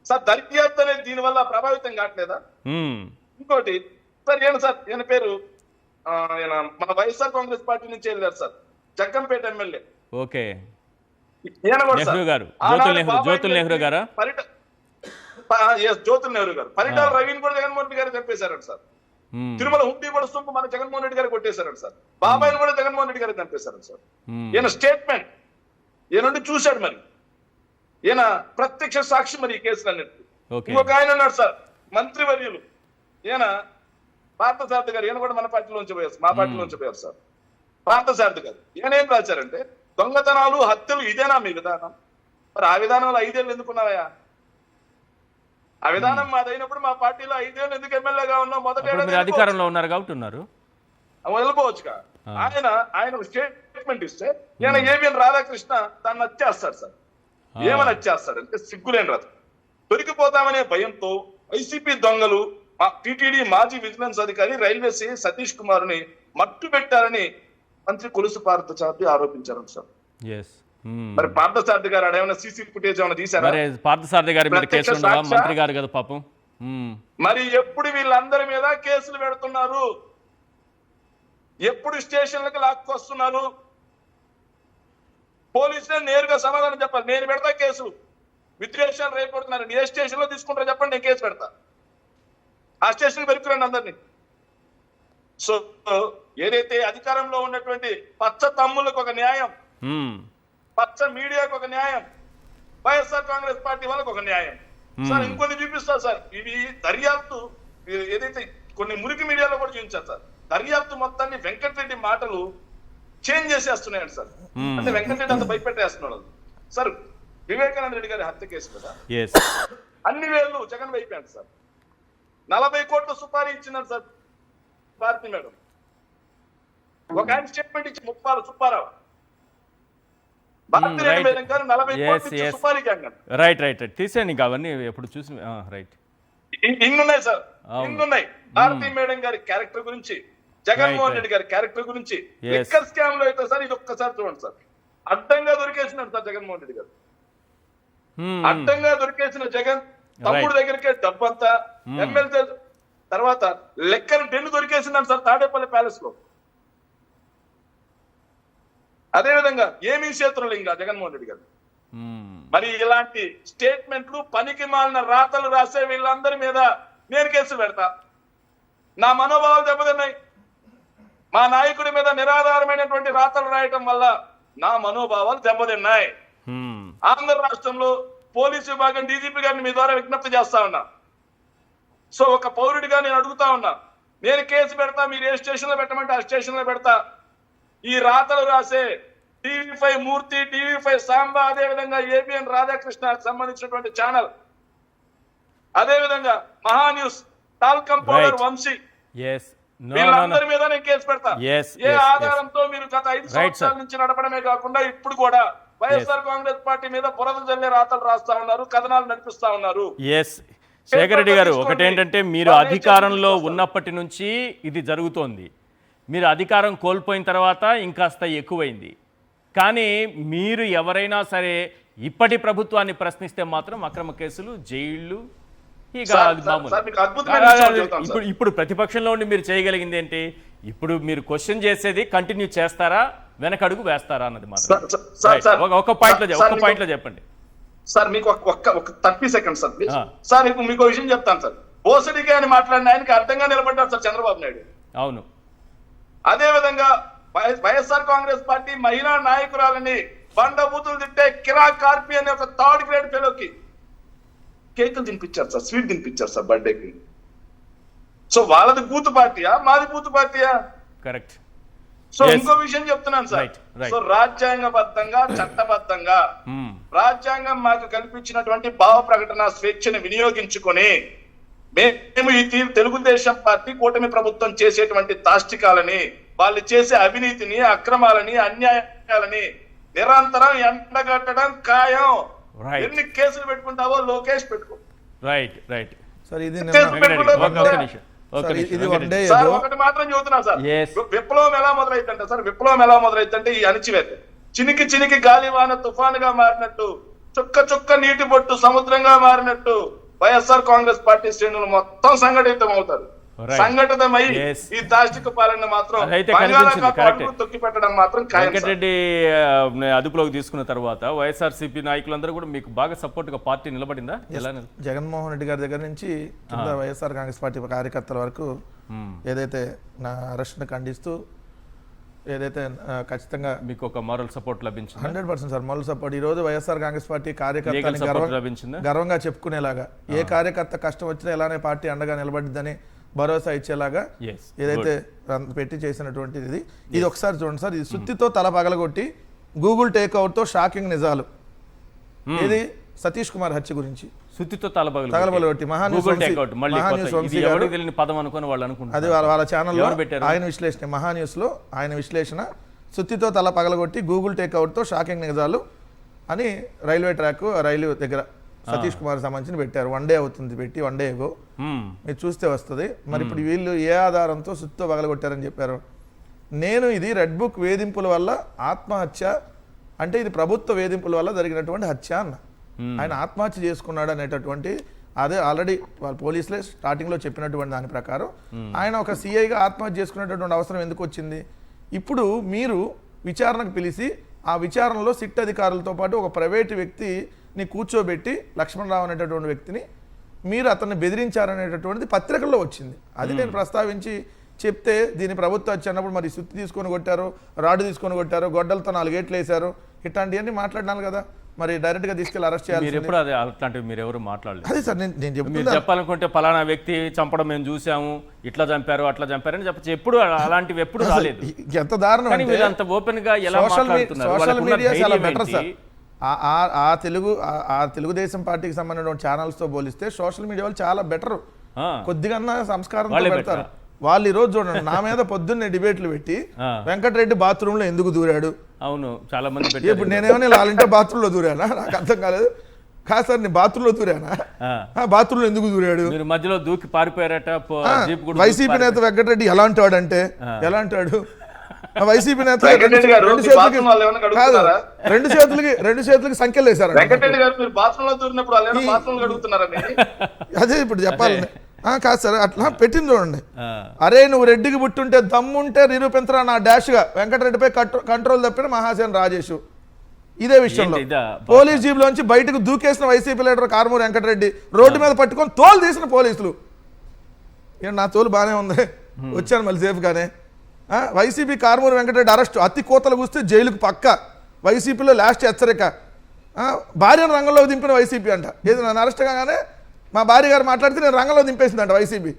సార్? దర్యాప్తు అనేది దీని వల్ల ప్రభావితం కావట్లేదా? ఇంకోటి సార్, ఈయన పేరు మన వైఎస్ఆర్ కాంగ్రెస్ పార్టీ నుంచి వెళ్ళారు sir, Jaggampeta MLA. Okay, Nehru గారు, జ్యోతుల్ నెహ్రూ గారా? జ్యోతుల్ నెహ్రూ గారు. పరిటాల రవిని కూడా జగన్మోహన్ రెడ్డి గారు చంపేశారంట సార్. తిరుమల హుండీ కూడా సొంపు మన జగన్మోహన్ రెడ్డి గారు కొట్టేశారంట సార్. బాబాయిని కూడా జగన్మోహన్ రెడ్డి గారు చంపేశారంట సార్. ఈయన స్టేట్మెంట్, ఈయన చూశాడు. మరి ఈయన ప్రత్యక్ష సాక్షి మరి ఈ కేసులు అన్నిటి. ఇంకొక ఆయన ఉన్నాడు సార్, మంత్రివర్యులు, ఈయన పార్థసారథి గారు. ఈయన కూడా మన పార్టీలోంచి పోయారు, మా పార్టీలోంచి పోయారు సార్. పార్థసారథి గారు ఈయన ఏం రాశారంటే, దొంగతనాలు, హత్యలు ఇదేనా మీ విధానం? మరి ఆ విధానంలో 5 ఏళ్ళు ఎందుకున్నావా? ఆ విధానం మాదైనప్పుడు మా పార్టీలో 5 ఏళ్ళు ఎందుకు ఎమ్మెల్యేగా ఉన్నావు? మొదటి అధికారంలో ఉన్నారు కాబట్టి ఉన్నారు, వదిలిపోవచ్చుగా. ఆయన ఒక స్టేట్మెంట్ ఇస్తే ఈయన ఏబిఎన్ రాధాకృష్ణ దాన్ని నచ్చేస్తాడు సార్. ఏమని నచ్చేస్తాడు అంటే, సిగ్గులేని రథం. దొరికిపోతామనే భయంతో వైసీపీ దొంగలు టిటిడి మాజీ విజిలెన్స్ అధికారి రైల్వే సిఐ సతీష్ కుమార్ ని మట్టు పెట్టారని మంత్రి కొలుసు పార్థసారథి ఆరోపించారు సార్. మరి పార్థసారథి గారు ఏమైనా సీసీ ఫుటేజ్ ఏమైనా తీశారా? పార్థసారథి గారి మీద కేసు ఉండవా? మంత్రి గారు కదా పాపం. మరి ఎప్పుడు వీళ్ళందరి మీద కేసులు పెడుతున్నారు? ఎప్పుడు స్టేషన్లకు లాక్కొస్తున్నారు? పోలీసులే నేరుగా సమాధానం చెప్పాలి. నేను పెడతా కేసు, విద్వేషాలు రేపడుతున్నారు, ఏ స్టేషన్ లో తీసుకుంటారో చెప్పండి, నేను కేసు పెడతా. ఆ స్టేషన్ పెరుకురండి అందరినీ. సో ఏదైతే అధికారంలో ఉన్నటువంటి పచ్చ తమ్ములకు ఒక న్యాయం, పచ్చ మీడియాకు ఒక న్యాయం, వైఎస్ఆర్ కాంగ్రెస్ పార్టీ వాళ్ళకి ఒక న్యాయం సార్. ఇంకొన్ని చూపిస్తారు సార్. ఇవి దర్యాప్తు ఏదైతే కొన్ని మురికి మీడియాలో కూడా చూపించారు సార్. దర్యాప్తు మొత్తాన్ని వెంకటరెడ్డి మాటలు చేంజ్ చేసేస్తున్నాయండి సార్. అంటే వెంకటరెడ్డి అంత భయపెట్టేస్తున్నాడు సార్. వివేకానంద రెడ్డి గారి హత్య కేసు కదా, అన్ని వేళ్ళు జగన్ వైపోయాడు సార్. 40 కోట్ల సుపారీ ఇచ్చినారు సార్ భారతి మేడం. ఒక ఆయన స్టేట్మెంట్ ఇచ్చి ముప్పాల సుప్పారావు, భారతి రెడ్డి మేడం గారు 40 కోట్లు ఇచ్చి సుపారీ గ్యాంగ్. రైట్ తీసేయండి ఇంకా అవన్నీ ఎప్పుడు చూసి. రైట్, ఇన్నున్నాయి సార్, ఇన్నున్నాయి. భారతి మేడం గారి క్యారెక్టర్ గురించి, జగన్మోహన్ రెడ్డి గారి క్యారెక్టర్ గురించి, లిక్కర్ స్కామ్ లో అయితే సార్ ఇది ఒక్కసారి చూడండి సార్. అడ్డంగా దొరికేసినాడు సార్ జగన్మోహన్ రెడ్డి గారు. అడ్డంగా దొరికేసిన జగన్ తమ్ముడు దగ్గరికే డబ్బంతా, ఎమ్మెల్యే తర్వాత లెక్కర్ డెన్ను దొరికేసినాడు సార్ తాడేపల్లి ప్యాలెస్ లో. అదే విధంగా ఏమీ క్షేత్రంలో ఇంకా జగన్మోహన్ రెడ్డి గారు. మరి ఇలాంటి స్టేట్మెంట్లు, పనికి మాలిన రాతలు రాసే వీళ్ళందరి మీద నేను కేసు పెడతా. నా మనోభావాలు దెబ్బతిన్నాయి. మా నాయకుడి మీద నిరాధారమైనటువంటి రాతలు రాయటం వల్ల నా మనోభావాలు దెబ్బతిన్నాయి. ఆంధ్ర రాష్ట్రంలో పోలీసు విభాగం డీజీపీ గారిని మీ ద్వారా విజ్ఞప్తి చేస్తా ఉన్నా. సో ఒక పౌరుడిగా నేను అడుగుతా ఉన్నా, నేను కేసు పెడతా, మీరు ఏ స్టేషన్ లో పెట్టమంటే ఆ స్టేషన్ లో పెడతా. ఈ రాతలు రాసే టీవీ5 మూర్తి, టీవీ5 సాంబా, అదే విధంగా ఏబిఎన్ రాధాకృష్ణ సంబంధించినటువంటి ఛానల్, అదే విధంగా మహా న్యూస్, టాల్కమ్ పౌడర్ వంశీ, వీళ్ళందరి మీద నేను కేసు పెడతా. ఏ ఆధారంతో మీరు గత 5 సంవత్సరాల నుంచి నడపడమే కాకుండా ఇప్పుడు కూడా వైఎస్ఆర్ కాంగ్రెస్ పార్టీ మీద బురద జల్లే రాతలు రాస్తా ఉన్నారు, కథనాలు నడిపిస్తా ఉన్నారు. శేఖర్ రెడ్డి గారు, ఒకటేంటంటే మీరు అధికారంలో ఉన్నప్పటి నుంచి ఇది జరుగుతోంది. మీరు అధికారం కోల్పోయిన తర్వాత ఇంకాస్త ఎక్కువైంది. కానీ మీరు ఎవరైనా సరే ఇప్పటి ప్రభుత్వాన్ని ప్రశ్నిస్తే మాత్రం అక్రమ కేసులు, జైళ్లు, ఇప్పుడు ప్రతిపక్షంలో ఉండి మీరు చేయగలిగింది ఏంటి? ఇప్పుడు మీరు క్వశ్చన్ చేసేది కంటిన్యూ చేస్తారా, వెనకడుగు వేస్తారా అన్నది మాత్రం. ఒక పాయింట్ లో చెప్పండి సార్. మీకు ఒక 30 సెకండ్స్ సార్. సార్ మీకు విషయం చెప్తాను సార్. బోసడిగా అని మాట్లాడిన ఆయనకి అర్థంగా నిలబడ్డారు సార్ చంద్రబాబు నాయుడు. అవును. అదే విధంగా వైఎస్ఆర్ కాంగ్రెస్ పార్టీ మహిళా నాయకురాలని బండబూతులు తిట్టే కిరా కార్పి అనే ఒక థర్డ్ గ్రేడ్ ఫెలోకి కేకులు తినిపించారు సార్, స్వీట్ తినిపించారు సార్ బర్త్డేకి. సో వాళ్ళది బూత్ పార్టీయా, మాది బూత్ పార్టీయా? కరెక్ట్. సో ఇంకో విషయం చెప్తున్నాను సార్. సో రాజ్యాంగబద్ధంగా చట్టబద్ధంగా రాజ్యాంగం మాకు కల్పించినటువంటి భావ ప్రకటన స్వేచ్ఛను వినియోగించుకొని మేము ఈ తెలుగుదేశం పార్టీ కూటమి ప్రభుత్వం చేసేటువంటి దాష్టికాలని, వాళ్ళు చేసే అవినీతిని, అక్రమాలని, అన్యాయాలని నిరంతరం ఎండగట్టడం ఖాయం. ఎన్ని కేసులు పెట్టుకుంటావో లోకేష్ పెట్టుకో. రైట్ రైట్ సార్ ఇది సార్ ఒకటి మాత్రం చెబుతున్నా సార్, విప్లవం ఎలా మొదలైతుంటే సార్, విప్లవం ఎలా మొదలైతుంటే ఈ అణిచివేత చినికి చినికి గాలివాన తుఫానుగా మారినట్టు, చుక్క చుక్క నీటి బొట్టు సముద్రంగా మారినట్టు వైఎస్ఆర్ కాంగ్రెస్ పార్టీ శ్రేణులు మొత్తం సంఘటితం అవుతారు. సంఘటితమై ఈ దాష్టిక పాలన మాత్రం తొక్కి పెట్టడం మాత్రం వెంకటరెడ్డి అదుపులోకి తీసుకున్న తర్వాత వైఎస్ఆర్సీపీ నాయకులందరూ కూడా మీకు బాగా సపోర్ట్ గా పార్టీ నిలబడిందా? ఎలా? జగన్మోహన్ రెడ్డి గారి దగ్గర నుంచి కింద వైఎస్ఆర్ కాంగ్రెస్ పార్టీ కార్యకర్తల వరకు ఏదైతే నా అరెస్ట్ ఖండిస్తూ ఏదైతే ఖచ్చితంగా మీకు ఒక మోరల్ సపోర్ట్ లభించింది? 100% సార్ మోరల్ సపోర్ట్. ఈ రోజు వైఎస్ఆర్ కాంగ్రెస్ పార్టీ కార్యకర్తలు గర్వంగా చెప్పుకునేలాగా, ఏ కార్యకర్త కష్టం వచ్చినా ఎలానే పార్టీ అండగా నిలబడిద్దని భరోసా ఇచ్చేలాగా ఏదైతే పెట్టి చేసినటువంటిది ఇది ఒకసారి చూడండి సార్. ఇది సుత్తితో తల పగలగొట్టి గూగుల్ టేక్అవుట్ తో షాకింగ్ నిజాలు. ఇది సతీష్ కుమార్ హత్య గురించి సుత్తితో తలపగలగొట్టి అది వాళ్ళ ఛానల్లో ఆయన విశ్లేషణ, మహాన్యూస్ లో ఆయన విశ్లేషణ, సుత్తితో తల పగలగొట్టి గూగుల్ టేక్అవుట్ తో షాకింగ్ నిజాలు అని రైల్వే ట్రాక్ రైలు దగ్గర సతీష్ కుమార్ సంబంధించి పెట్టారు. 1 డే అవుతుంది పెట్టి, 1 డే ఏగో మీరు చూస్తే వస్తుంది. మరి ఇప్పుడు వీళ్ళు ఏ ఆధారంతో సుత్తితో పగలగొట్టారని చెప్పారు? నేను ఇది రెడ్ బుక్ వేధింపుల వల్ల ఆత్మహత్య అంటే ఇది ప్రభుత్వ వేధింపుల వల్ల జరిగినటువంటి హత్య అన్న. ఆయన ఆత్మహత్య చేసుకున్నాడు అనేటటువంటి అదే ఆల్రెడీ వాళ్ళ పోలీసులే స్టార్టింగ్లో చెప్పినటువంటి దాని ప్రకారం ఆయన ఒక సిఐగా ఆత్మహత్య చేసుకునేటటువంటి అవసరం ఎందుకు వచ్చింది? ఇప్పుడు మీరు విచారణకు పిలిచి ఆ విచారణలో సిట్ అధికారులతో పాటు ఒక ప్రైవేటు వ్యక్తిని కూర్చోబెట్టి లక్ష్మణరావు అనేటటువంటి వ్యక్తిని మీరు అతన్ని బెదిరించారనేటటువంటిది పత్రికల్లో వచ్చింది. అది నేను ప్రస్తావించి చెప్తే దీని ప్రభుత్వం వచ్చి అన్నప్పుడు మరి సుత్తి తీసుకొని కొట్టారు, రాడు తీసుకొని కొట్టారు, గొడ్డలతో 4 గేట్లు వేశారు, ఇట్లాంటివన్నీ మాట్లాడినాను కదా. మరి డైరెక్ట్ గా తీసుకెళ్లి అరెస్ట్ చేయాలి. అట్లాంటివి మీరు ఎవరు మాట్లాడలేదు. అదే సార్ నేను చెప్పాలనుకుంటే పలానా వ్యక్తి చంపడం మేము చూసాము, ఇట్లా చంపారు అట్లా చంపారని చెప్పచ్చు. ఎప్పుడు అలాంటివి ఎప్పుడు రాలేదు. ఎంత దారుణం అంటే అంత ఓపెన్ గా ఎలా మాట్లాడుతున్నారు? సోషల్ మీడియా చాలా బెటర్ సార్. ఆ తెలుగుదేశం పార్టీకి సంబంధించిన ఛానల్స్ తో పోలిస్తే సోషల్ మీడియా వాళ్ళు చాలా బెటర్. కొద్దిగా సంస్కారంతో పెడతారు. వాళ్ళు ఈ రోజు చూడండి, నా మీద పొద్దున్నే డిబేట్లు పెట్టి వెంకటరెడ్డి బాత్రూమ్ లో ఎందుకు దూరాడు. అవును చాలా మంది. ఇప్పుడు నేనేమన్నా వాళ్ళంటే బాత్రూమ్ లో దూరానా? నాకు అర్థం కాలేదు. కాదు సార్, నేను బాత్రూమ్ లో దూరానా? బాత్రూమ్ లో ఎందుకు దూరాడు? మీరు మధ్యలో దూకి పారిపోయారట. వైసీపీ నేత వెంకటరెడ్డి ఎలా అంటాడు అంటే ఎలా అంటాడు? వైసీపీ నేత రెండు చేతులకి సంఖ్యలు వేశారు. అదే ఇప్పుడు చెప్పాలి. కాదు సార్, అట్లా పెట్టింది చూడండి. అరే నువ్వు రెడ్డికి పుట్టుంటే దమ్ముంటే నిరూపించరా నా డాష్ గా వెంకటరెడ్డిపై కంట్రోల్ తప్పిన మహాసేన రాజేష్. ఇదే విషయంలో పోలీస్ జీబ్ లోంచి బయటకు దూకేసిన YCP leader Karumuri Venkatareddy road మీద పట్టుకొని తోలు తీసిన పోలీసులు. నా తోలు బాగానే ఉంది, వచ్చాను మళ్ళీ సేఫ్ గానే. వైసీపీ కారుమూరి వెంకటరెడ్డి అరెస్ట్, అతి కోతలు కూస్తే జైలుకు పక్క. వైసీపీలో లాస్ట్ హెచ్చరిక. భార్యను రంగంలోకి దింపిన వైసీపీ అంట. ఏది నన్ను అరెస్ట్ కాగానే మా భార్య గారు మాట్లాడితే నేను రంగంలో దింపేసిందంట వైసీపీ.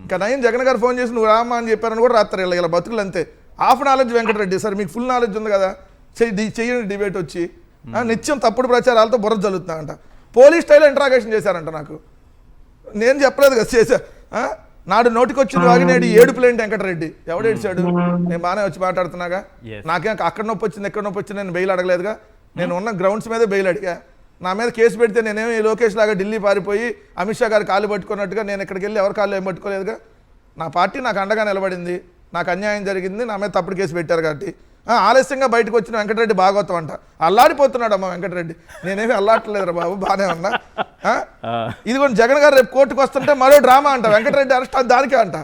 ఇంకా నయం జగన్ గారు ఫోన్ చేసి నువ్వు రామ్మా అని చెప్పారని కూడా రాత్రి ఇలా బతుకులు అంతే. హాఫ్ నాలెడ్జ్ వెంకటరెడ్డి సార్, మీకు ఫుల్ నాలెడ్జ్ ఉంది కదా. చెయ్యని డిబేట్ వచ్చి నిత్యం తప్పుడు ప్రచారాలతో బుర్ర జల్లుతున్నాయంట. పోలీస్ స్టైల్ ఇంట్రాగేషన్ చేశారంట. నాకు నేను చెప్పలేదు కదా చేశా. నాడు నోటికొచ్చింది వాగినేడు ఏడుపులేంటి వెంకటరెడ్డి. ఎవడేడ్చాడు? నేను బాగానే వచ్చి మాట్లాడుతున్నాగా. నాకేం అక్కడ నొప్పి వచ్చింది ఎక్కడ నొప్పి వచ్చింది నేను బెయిల్ అడగలేదుగా. నేను ఉన్న గ్రౌండ్స్ మీదే బెయిల్ అడిగా. నా మీద కేసు పెడితే నేనేమో ఈ లోకేష్ లాగా ఢిల్లీ పారిపోయి అమిత్ షా గారు కాళ్ళు పట్టుకున్నట్టుగా నేను ఇక్కడికి వెళ్ళి ఎవరి కాళ్ళు ఏం పట్టుకోలేదుగా. నా పార్టీ నాకు అండగా నిలబడింది. నాకు అన్యాయం జరిగింది, నా మీద తప్పుడు కేసు పెట్టారు కాబట్టి. ఆలస్యంగా బయటకు వచ్చిన వెంకటరెడ్డి భాగవతం అంట. అల్లాడిపోతున్నాడు అమ్మ వెంకటరెడ్డి. నేనేమి అల్లాడలేదురా బాబు, బాగానే ఉన్నా. ఇది కూడా జగన్ గారు రేపు కోర్టుకు వస్తుంటే మరో డ్రామా అంట. వెంకటరెడ్డి అరెస్ట్ దానికే అంట.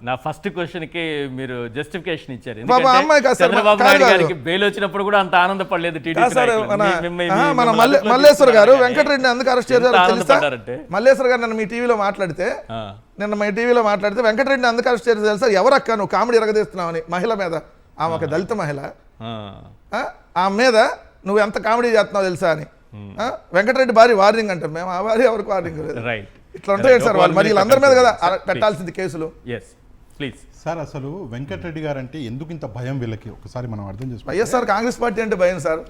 నా ఫస్ట్ క్వశ్చన్ కి మీరు జస్టిఫికేషన్ ఇచ్చారు. బాబా, ఎందుకంటే అమ్మాయి కాదు సార్, చంద్రబాబు కాదు నాయుడు కాదు. గారికి బెయిల్ వచ్చినప్పుడు కూడా అంత ఆనందపడలేదు టీడీపీ సార్ నాయకులు. మన మల్లేశ్వర్ గారు వెంకటరెడ్డి ఎందుకు అరెస్ట్ చేశారు తెలుసా? ఆనందపడ్డారంటే మల్లేశ్వర్ గారు నిన్న మీ టీవీలో మాట్లాడితే వెంకటరెడ్డి ఎందుకు అరెస్ట్ చేశారు తెలుసా? ఎవరక్క నువ్వు కామెడీ ఎరగదీస్తున్నావని మహిళ మీద, ఆమె ఒక దళిత మహిళ, ఆమె మీద నువ్వు ఎంత కామెడీ చేస్తున్నావు తెలుసా అని. వెంకటరెడ్డి భారీ వార్నింగ్ అంటాం మేము, ఆ భారీ ఎవరికి వార్నింగ్ లేదు. రైట్, ఇట్లా ఉంటాయి సార్ వాళ్ళు, మరి వీళ్ళందరి మీద కదా పెట్టాల్సింది కేసులు. Yes please. సార్ అసలు వెంకటరెడ్డి గారు అంటే ఎందుకు ఇంత భయం వీళ్ళకి ఒకసారి మనం అర్థం చేసుకోవాలి. వైఎస్ఆర్ కాంగ్రెస్ పార్టీ అంటే భయం సార్,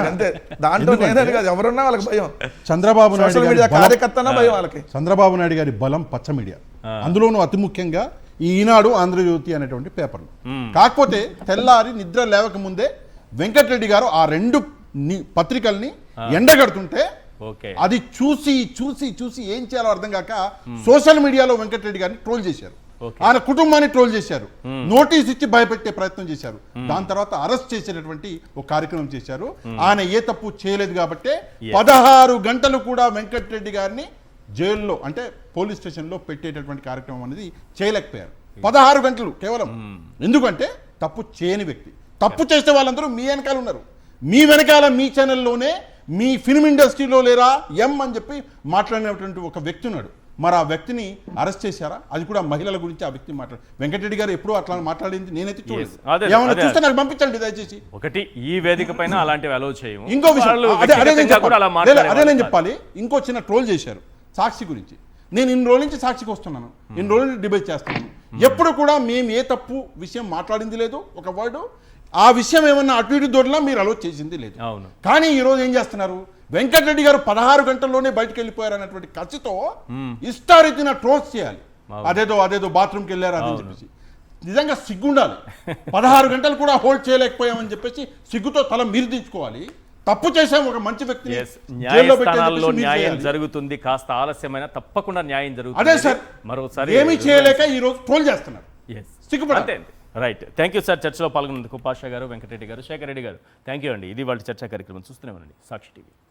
అంతే. దాంట్లో నేనే కాదు, ఎవరున్నా వాళ్ళకి భయం. చంద్రబాబు సోషల్ నాయుడు మీడియా గారి బలం- కార్యకర్తనా భయం వాళ్ళకి. చంద్రబాబు నాయుడు గారి బలం పచ్చ మీడియా, అందులోనూ అతి ముఖ్యంగా ఈ ఈనాడు, ఆంధ్రజ్యోతి అనేటువంటి పేపర్లు. కాకపోతే తెల్లారి నిద్ర లేవక ముందే వెంకటరెడ్డి గారు ఆ రెండు పత్రికల్ని ఎండగడుతుంటే ఓకే, అది చూసి చూసి చూసి ఏం చేయాలో అర్థం కాక సోషల్ మీడియాలో వెంకటరెడ్డి గారిని ట్రోల్ చేశారు, ఆయన కుటుంబాన్ని ట్రోల్ చేశారు, నోటీస్ ఇచ్చి భయపెట్టే ప్రయత్నం చేశారు. దాని తర్వాత అరెస్ట్ చేసేటటువంటి ఒక కార్యక్రమం చేశారు. ఆయన ఏ తప్పు చేయలేదు కాబట్టి 16 గంటలు కూడా వెంకటరెడ్డి గారిని జైల్లో అంటే పోలీస్ స్టేషన్లో పెట్టేటటువంటి కార్యక్రమం అనేది చేయలేకపోయారు. 16 గంటలు కేవలం. ఎందుకంటే తప్పు చేయని వ్యక్తి, తప్పు చేసే వాళ్ళందరూ మీ వెనకాల ఉన్నారు. మీ వెనకాల మీ ఛానల్లోనే మీ ఫిల్మ్ ఇండస్ట్రీలో లేరా అని చెప్పి మాట్లాడినటువంటి ఒక వ్యక్తి ఉన్నాడు. మరి ఆ వ్యక్తిని అరెస్ట్ చేశారా? అది కూడా మహిళల గురించి ఆ వ్యక్తి వెంకటరెడ్డి గారు ఎప్పుడూ అట్లా మాట్లాడింది నేనైతే చూడలేదు. ఏమైనా చూస్తే నాకు పంపించండి దయచేసి. ఒకటి, ఈ వేదిక పైన అలాంటివి అలౌ చేయము. ఇంకో విషయం అదే నేను చెప్పాలి. చెప్పాలి. ఇంకో చిన్న ట్రోల్ చేశారు సాక్షి గురించి. నేను ఇన్ని రోజుల నుంచి సాక్షికి వస్తున్నాను, ఇన్ని రోజుల నుంచి డిబేట్ చేస్తున్నాను. ఎప్పుడు కూడా మేము ఏ తప్పు విషయం మాట్లాడింది లేదు, ఒక వర్డు ఆ విషయం ఏమన్నా అటు ఇటు దొరికినా మీరు అలో చేసింది లేదు. అవును. కానీ ఈ రోజు ఏం చేస్తున్నారు? వెంకటరెడ్డి గారు 16 గంటల్లోనే బయటకు వెళ్ళిపోయారు అన్నటువంటి ఖర్చుతో ఇష్టారీతిన ట్రోల్స్ చేయాలి. అదేదో బాత్రూమ్కి వెళ్ళారు అని చెప్పేసి. నిజంగా సిగ్గుండాలి. 16 గంటలు కూడా హోల్డ్ చేయలేకపోయామని చెప్పేసి సిగ్గుతో తల మీరు దించుకోవాలి. తప్పు చేసాం, ఒక మంచి వ్యక్తిని జైల్లో న్యాయస్థానాల్లో పెట్టేసి న్యాయం జరుగుతుంది, కాస్త ఆలస్యమైన తప్పకుండా న్యాయం జరుగుతుంది. అదే సార్, మరోసారి ఏమీ చేయలేక ఈ రోజు ట్రోల్ చేస్తున్నారు. సిగ్గుపడాలి. Right, thank you sir. చర్చలో పాల్గొన్నందుకు పాషా గారు, వెంకటరెడ్డి గారు, శేఖర్ రెడ్డి గారు థ్యాంక్ యూ అండి. ఇది వాళ్ళ చర్చా కార్యక్రమం. చూస్తూనే ఉండండి సాక్షి టీవీ.